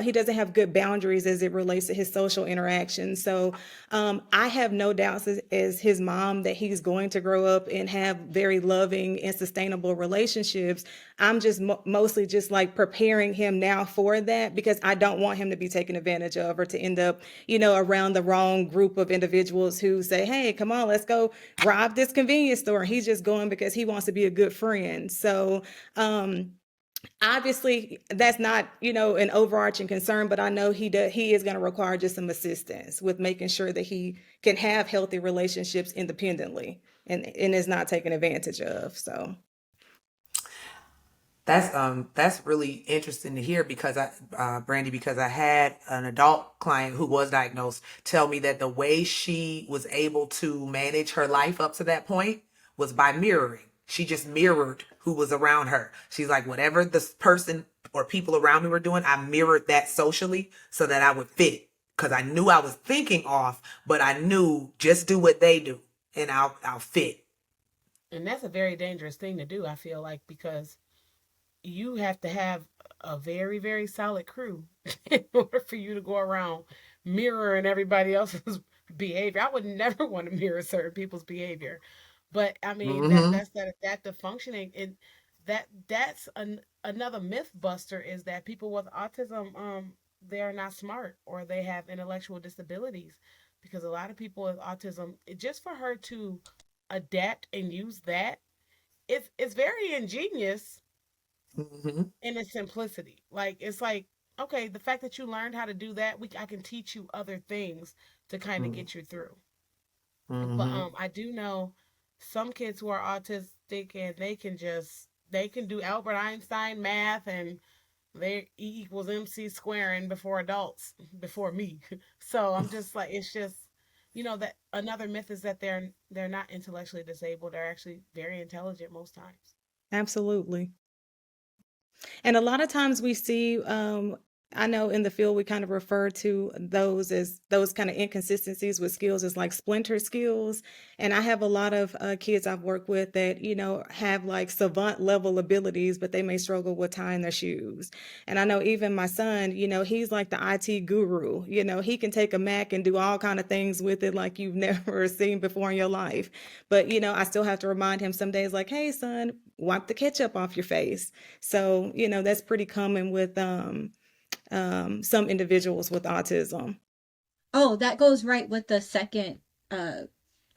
Speaker 4: he doesn't have good boundaries as it relates to his social interactions. So I have no doubts as his mom that he's going to grow up and have very loving and sustainable relationships. I'm just mostly just like preparing him now for that because I don't want him to be taken advantage of or to end up, around the wrong group of individuals who say, hey, come on, let's go rob this convenience store. He's just going because he wants to be a good friend. So, obviously that's not, an overarching concern, but I know he is going to require just some assistance with making sure that he can have healthy relationships independently and is not taken advantage of. So
Speaker 1: That's really interesting to hear because Brandy, because I had an adult client who was diagnosed tell me that the way she was able to manage her life up to that point was by mirroring. She just mirrored who was around her. She's like, whatever this person or people around me were doing, I mirrored that socially so that I would fit. Because I knew I was thinking off, but I knew just do what they do and I'll fit.
Speaker 3: And that's a very dangerous thing to do, I feel like, because you have to have a very, very solid crew in order for you to go around mirroring everybody else's behavior. I would never want to mirror certain people's behavior. But I mean
Speaker 1: Mm-hmm.
Speaker 3: that's that adaptive functioning, and that's another myth buster is that people with autism they're not smart or they have intellectual disabilities. Because a lot of people with autism, just for her to adapt and use that, it's very ingenious
Speaker 1: Hmm.
Speaker 3: in its simplicity. Like it's like, okay, the fact that you learned how to do that, I can teach you other things to kind of get you through. But
Speaker 1: Hmm.
Speaker 3: I do know some kids who are autistic and they can do Albert Einstein math, and they E equals MC squaring before adults, before me. So I'm just like, it's just, that another myth is that they're not intellectually disabled. They're actually very intelligent most times.
Speaker 4: Absolutely. And a lot of times we see, I know in the field we kind of refer to those as those kind of inconsistencies with skills as like splinter skills. And I have a lot of kids I've worked with that, have like savant level abilities, but they may struggle with tying their shoes. And I know even my son, he's like the IT guru. He can take a Mac and do all kind of things with it like you've never seen before in your life. But, I still have to remind him some days like, hey, son, wipe the ketchup off your face. So, that's pretty common with some individuals with autism.
Speaker 5: Oh, that goes right with the second uh,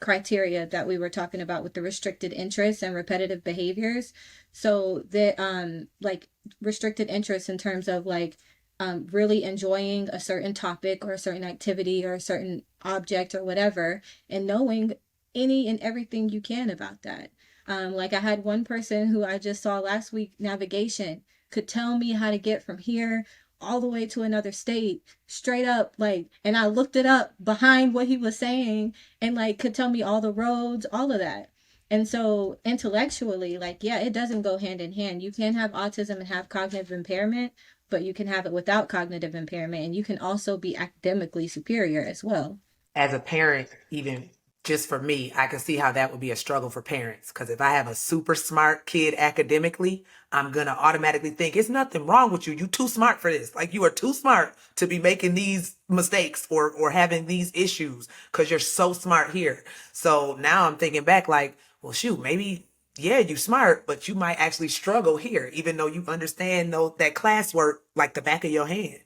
Speaker 5: criteria that we were talking about with the restricted interests and repetitive behaviors. So the like restricted interests in terms of like really enjoying a certain topic or a certain activity or a certain object or whatever, and knowing any and everything you can about that. Like I had one person who I just saw last week, navigation, could tell me how to get from here all the way to another state straight up, like, and I looked it up behind what he was saying, and like could tell me all the roads, all of that. And so intellectually, like, yeah, it doesn't go hand in hand. You can have autism and have cognitive impairment, but you can have it without cognitive impairment, and you can also be academically superior as well.
Speaker 1: As a parent, even just for me, I can see how that would be a struggle for parents. Because if I have a super smart kid academically, I'm going to automatically think it's nothing wrong with you. You too smart for this. Like you are too smart to be making these mistakes or having these issues because you're so smart here. So now I'm thinking back like, well, shoot, maybe, yeah, you smart, but you might actually struggle here, even though you understand that classwork like the back of your hand.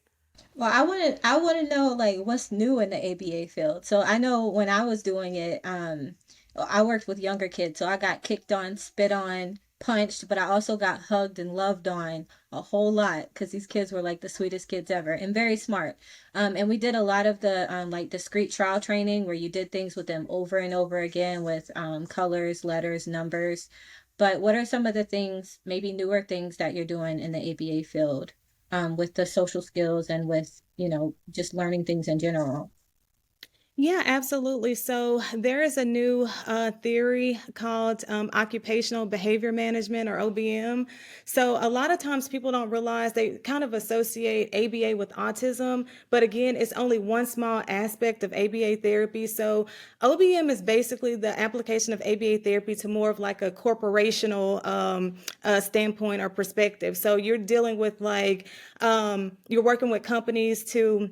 Speaker 5: Well, I want to know like what's new in the ABA field. So I know when I was doing it, I worked with younger kids, so I got kicked on, spit on, punched, but I also got hugged and loved on a whole lot because these kids were like the sweetest kids ever and very smart. And we did a lot of the like discrete trial training where you did things with them over and over again with colors, letters, numbers. But what are some of the things, maybe newer things that you're doing in the ABA field? With the social skills and with, just learning things in general.
Speaker 4: Yeah, absolutely. So there is a new theory called occupational behavior management or OBM. So a lot of times people don't realize they kind of associate ABA with autism, but again, it's only one small aspect of ABA therapy. So OBM is basically the application of ABA therapy to more of like a corporational standpoint or perspective. So you're dealing with like, you're working with companies to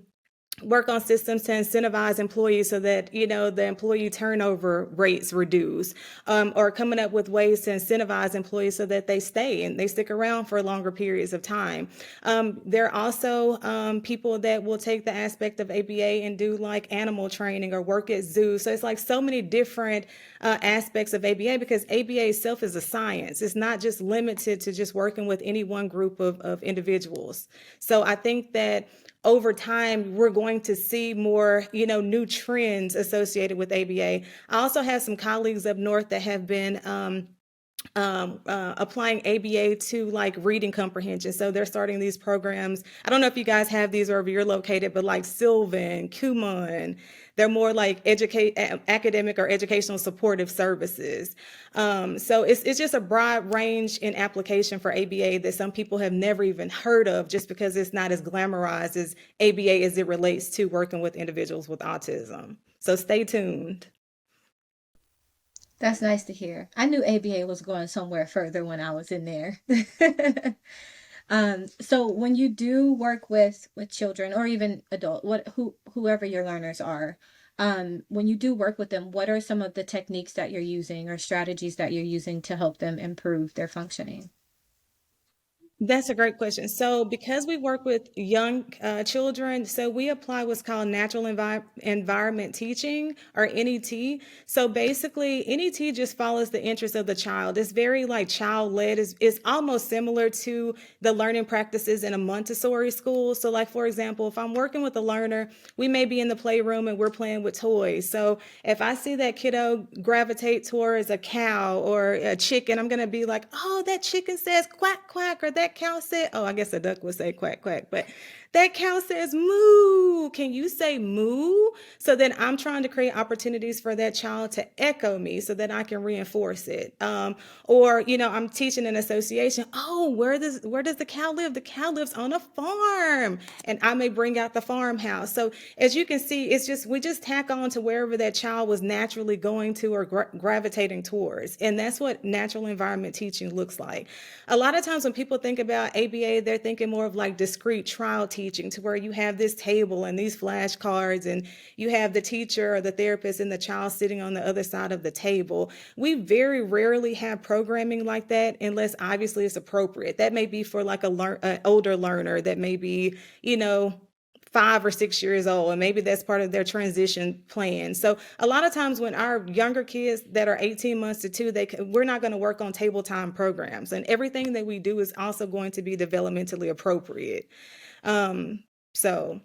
Speaker 4: work on systems to incentivize employees so that the employee turnover rates reduce, or coming up with ways to incentivize employees so that they stay and they stick around for longer periods of time. There are also people that will take the aspect of ABA and do like animal training or work at zoos. So it's like so many different aspects of ABA because ABA itself is a science. It's not just limited to just working with any one group of individuals. So I think that over time, we're going to see more, new trends associated with ABA. I also have some colleagues up north that have been applying ABA to like reading comprehension. So they're starting these programs. I don't know if you guys have these or if you're located, but like Sylvan, Kumon, they're more like academic or educational supportive services. So it's just a broad range in application for ABA that some people have never even heard of just because it's not as glamorized as ABA as it relates to working with individuals with autism. So stay tuned.
Speaker 5: That's nice to hear. I knew ABA was going somewhere further when I was in there. So when you do work with children or even adult, whoever your learners are, when you do work with them, what are some of the techniques that you're using or strategies that you're using to help them improve their functioning?
Speaker 4: That's a great question. So, because we work with young children, so we apply what's called natural environment teaching, or NET. So, basically, NET just follows the interest of the child. It's very like child led. It's almost similar to the learning practices in a Montessori school. So, like, for example, if I'm working with a learner, we may be in the playroom and we're playing with toys. So, if I see that kiddo gravitate towards a cow or a chicken, I'm going to be like, oh, that chicken says quack, quack, or that cow said, oh, I guess a duck would say quack, quack, but that cow says moo. Can you say moo? So then I'm trying to create opportunities for that child to echo me so that I can reinforce it. Or, I'm teaching an association. Oh, where does the cow live? The cow lives on a farm. And I may bring out the farmhouse. So as you can see, we just tack on to wherever that child was naturally going to or gravitating towards. And that's what natural environment teaching looks like. A lot of times when people think about ABA, they're thinking more of like discrete trial teaching, to where you have this table and these flashcards and you have the teacher or the therapist and the child sitting on the other side of the table. We very rarely have programming like that unless obviously it's appropriate. That may be for like an older learner that may be, 5 or 6 years old, and maybe that's part of their transition plan. So a lot of times when our younger kids that are 18 months to 2, we're not going to work on table time programs, and everything that we do is also going to be developmentally appropriate. So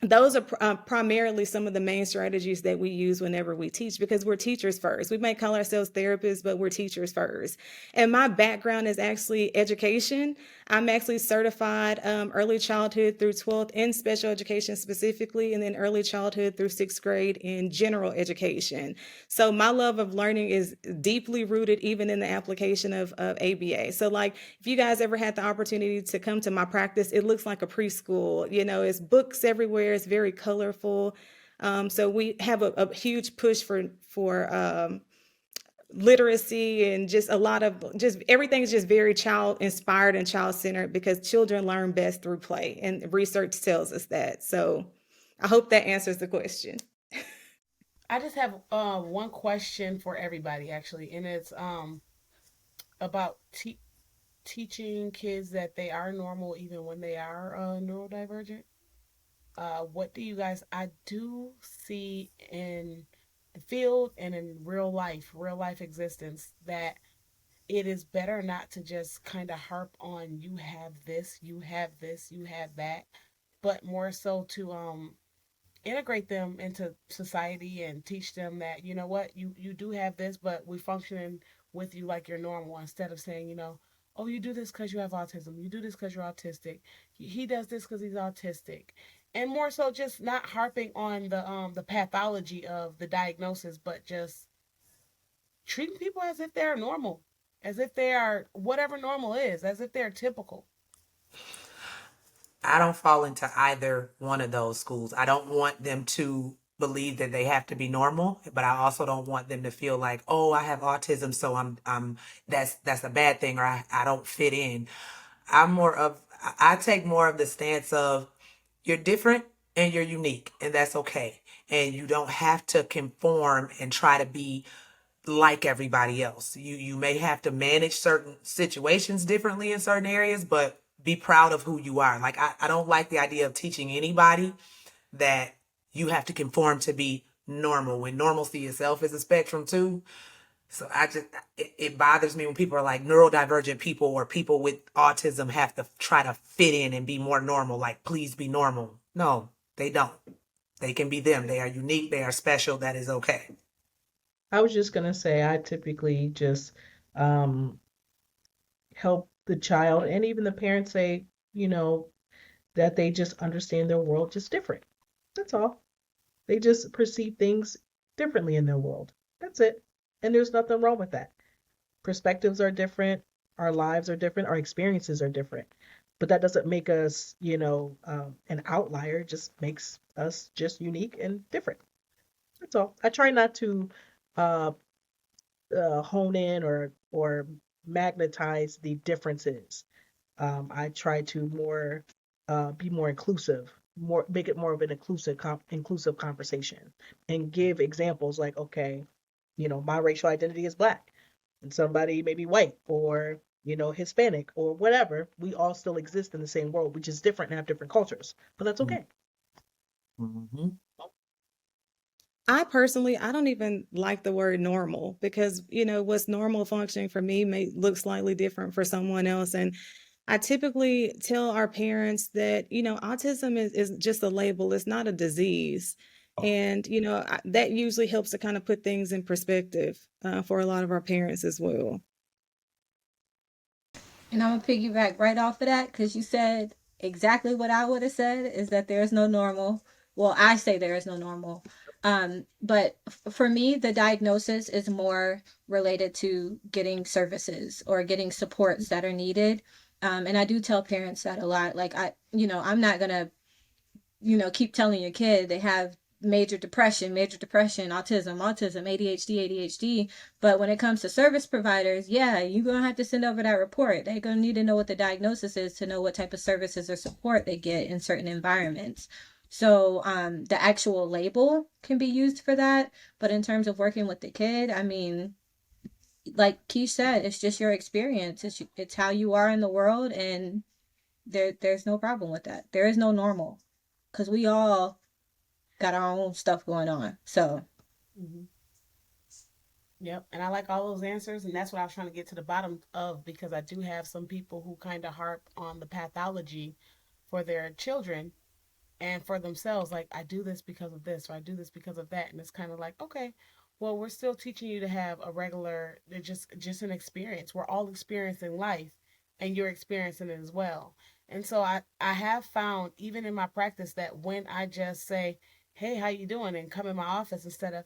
Speaker 4: those are primarily some of the main strategies that we use whenever we teach, because we're teachers first. We may call ourselves therapists, but we're teachers first. And my background is actually education. I'm actually certified early childhood through 12th in special education specifically, and then early childhood through 6th grade in general education. So my love of learning is deeply rooted even in the application of ABA. So like if you guys ever had the opportunity to come to my practice, it looks like a preschool. It's books everywhere. It's very colorful. So we have a huge push for literacy, and just a lot of just everything's just very child inspired and child centered, because children learn best through play, and research tells us that. So I hope that answers the question.
Speaker 3: I just have one question for everybody actually, and it's about teaching kids that they are normal even when they are neurodivergent. What do you guys? I do see in the field and in real life existence, that it is better not to just kind of harp on you have this, you have this, you have that, but more so to integrate them into society and teach them that, you know what, you do have this, but we functioning with you like you're normal, instead of saying, oh, you do this because you have autism, you do this because you're autistic, he does this because he's autistic. And more so just not harping on the pathology of the diagnosis, but just treating people as if they're normal, as if they are whatever normal is, as if they're typical.
Speaker 1: I don't fall into either one of those schools. I don't want them to believe that they have to be normal, but I also don't want them to feel like, oh, I have autism, so I'm that's a bad thing, or I don't fit in. I take more of the stance of you're different and you're unique, and that's okay. And you don't have to conform and try to be like everybody else. You may have to manage certain situations differently in certain areas, but be proud of who you are. Like I don't like the idea of teaching anybody that you have to conform to be normal, when normalcy itself is a spectrum too. So it bothers me when people are like neurodivergent people or people with autism have to try to fit in and be more normal. Like, please be normal. No, they don't. They can be them. They are unique. They are special. That is okay.
Speaker 2: I was just gonna say I typically just um, help the child and even the parents say, you know, that they just understand their world just different. That's all. They just perceive things differently in their world. That's it. And there's nothing wrong with that. Perspectives are different, our lives are different, our experiences are different. But that doesn't make us, an outlier. It just makes us just unique and different. That's all. I try not to uh, hone in or magnetize the differences. I try to more be more inclusive, more make it more of an inclusive conversation, and give examples like, okay, my racial identity is black, and somebody may be white, or Hispanic or whatever, we all still exist in the same world. We just different and have different cultures, but that's okay.
Speaker 1: Mm-hmm.
Speaker 4: I personally, I don't even like the word normal because, what's normal functioning for me may look slightly different for someone else. And I typically tell our parents that, autism is just a label, it's not a disease. And, that usually helps to kind of put things in perspective for a lot of our parents as well.
Speaker 5: And I'm gonna piggyback right off of that because you said exactly what I would have said is that there is no normal. Well, I say there is no normal. But for me, the diagnosis is more related to getting services or getting supports that are needed. And I do tell parents that a lot. Like I'm not gonna, keep telling your kid they have major depression, autism, ADHD. But when it comes to service providers, yeah, you're going to have to send over that report. They're going to need to know what the diagnosis is to know what type of services or support they get in certain environments. So the actual label can be used for that. But in terms of working with the kid, I mean, like Keish said, it's just your experience. It's how you are in the world, and there's no problem with that. There is no normal, because we all got our own stuff going on. So,
Speaker 3: Mm-hmm. Yep. And I like all those answers. And that's what I was trying to get to the bottom of, because I do have some people who kind of harp on the pathology for their children and for themselves. Like, I do this because of this, or I do this because of that. And it's kind of like, okay, well, we're still teaching you to have a regular, just an experience. We're all experiencing life, and you're experiencing it as well. And so I have found, even in my practice, that when I just say, hey, how you doing? And come in my office instead of,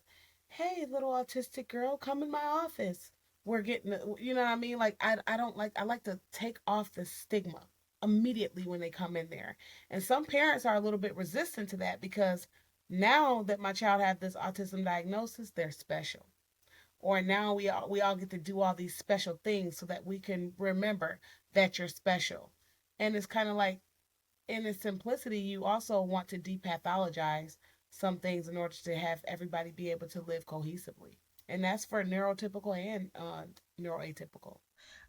Speaker 3: hey, little autistic girl, come in my office. We're getting, you know what I mean? Like, I don't like, I like to take off the stigma immediately when they come in there. And some parents are a little bit resistant to that because now that my child have this autism diagnosis, they're special. Or now we all get to do all these special things so that we can remember that you're special. And it's kind of like, in its simplicity, you also want to depathologize some things in order to have everybody be able to live cohesively. And that's for neurotypical and neuroatypical.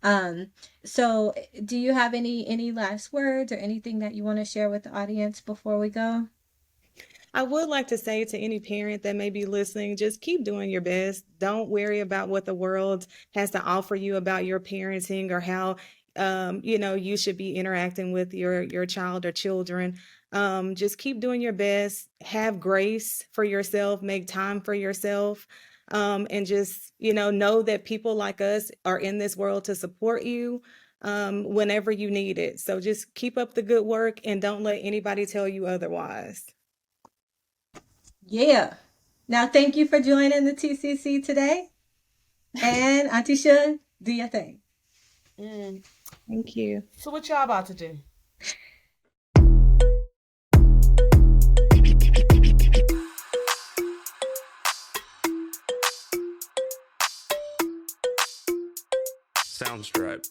Speaker 5: um, so do you have any last words or anything that you want to share with the audience before we go?
Speaker 4: I would like to say to any parent that may be listening, just keep doing your best. Don't worry about what the world has to offer you about your parenting or how you should be interacting with your child or children. Just keep doing your best. Have grace for yourself. Make time for yourself. And just know that people like us are in this world to support you whenever you need it. So just keep up the good work and don't let anybody tell you otherwise.
Speaker 5: Yeah. Now, thank you for joining the TCC today. And Auntie Shun, do your thing.
Speaker 3: Mm.
Speaker 4: Thank you.
Speaker 3: So what y'all about to do?
Speaker 7: Soundstripe.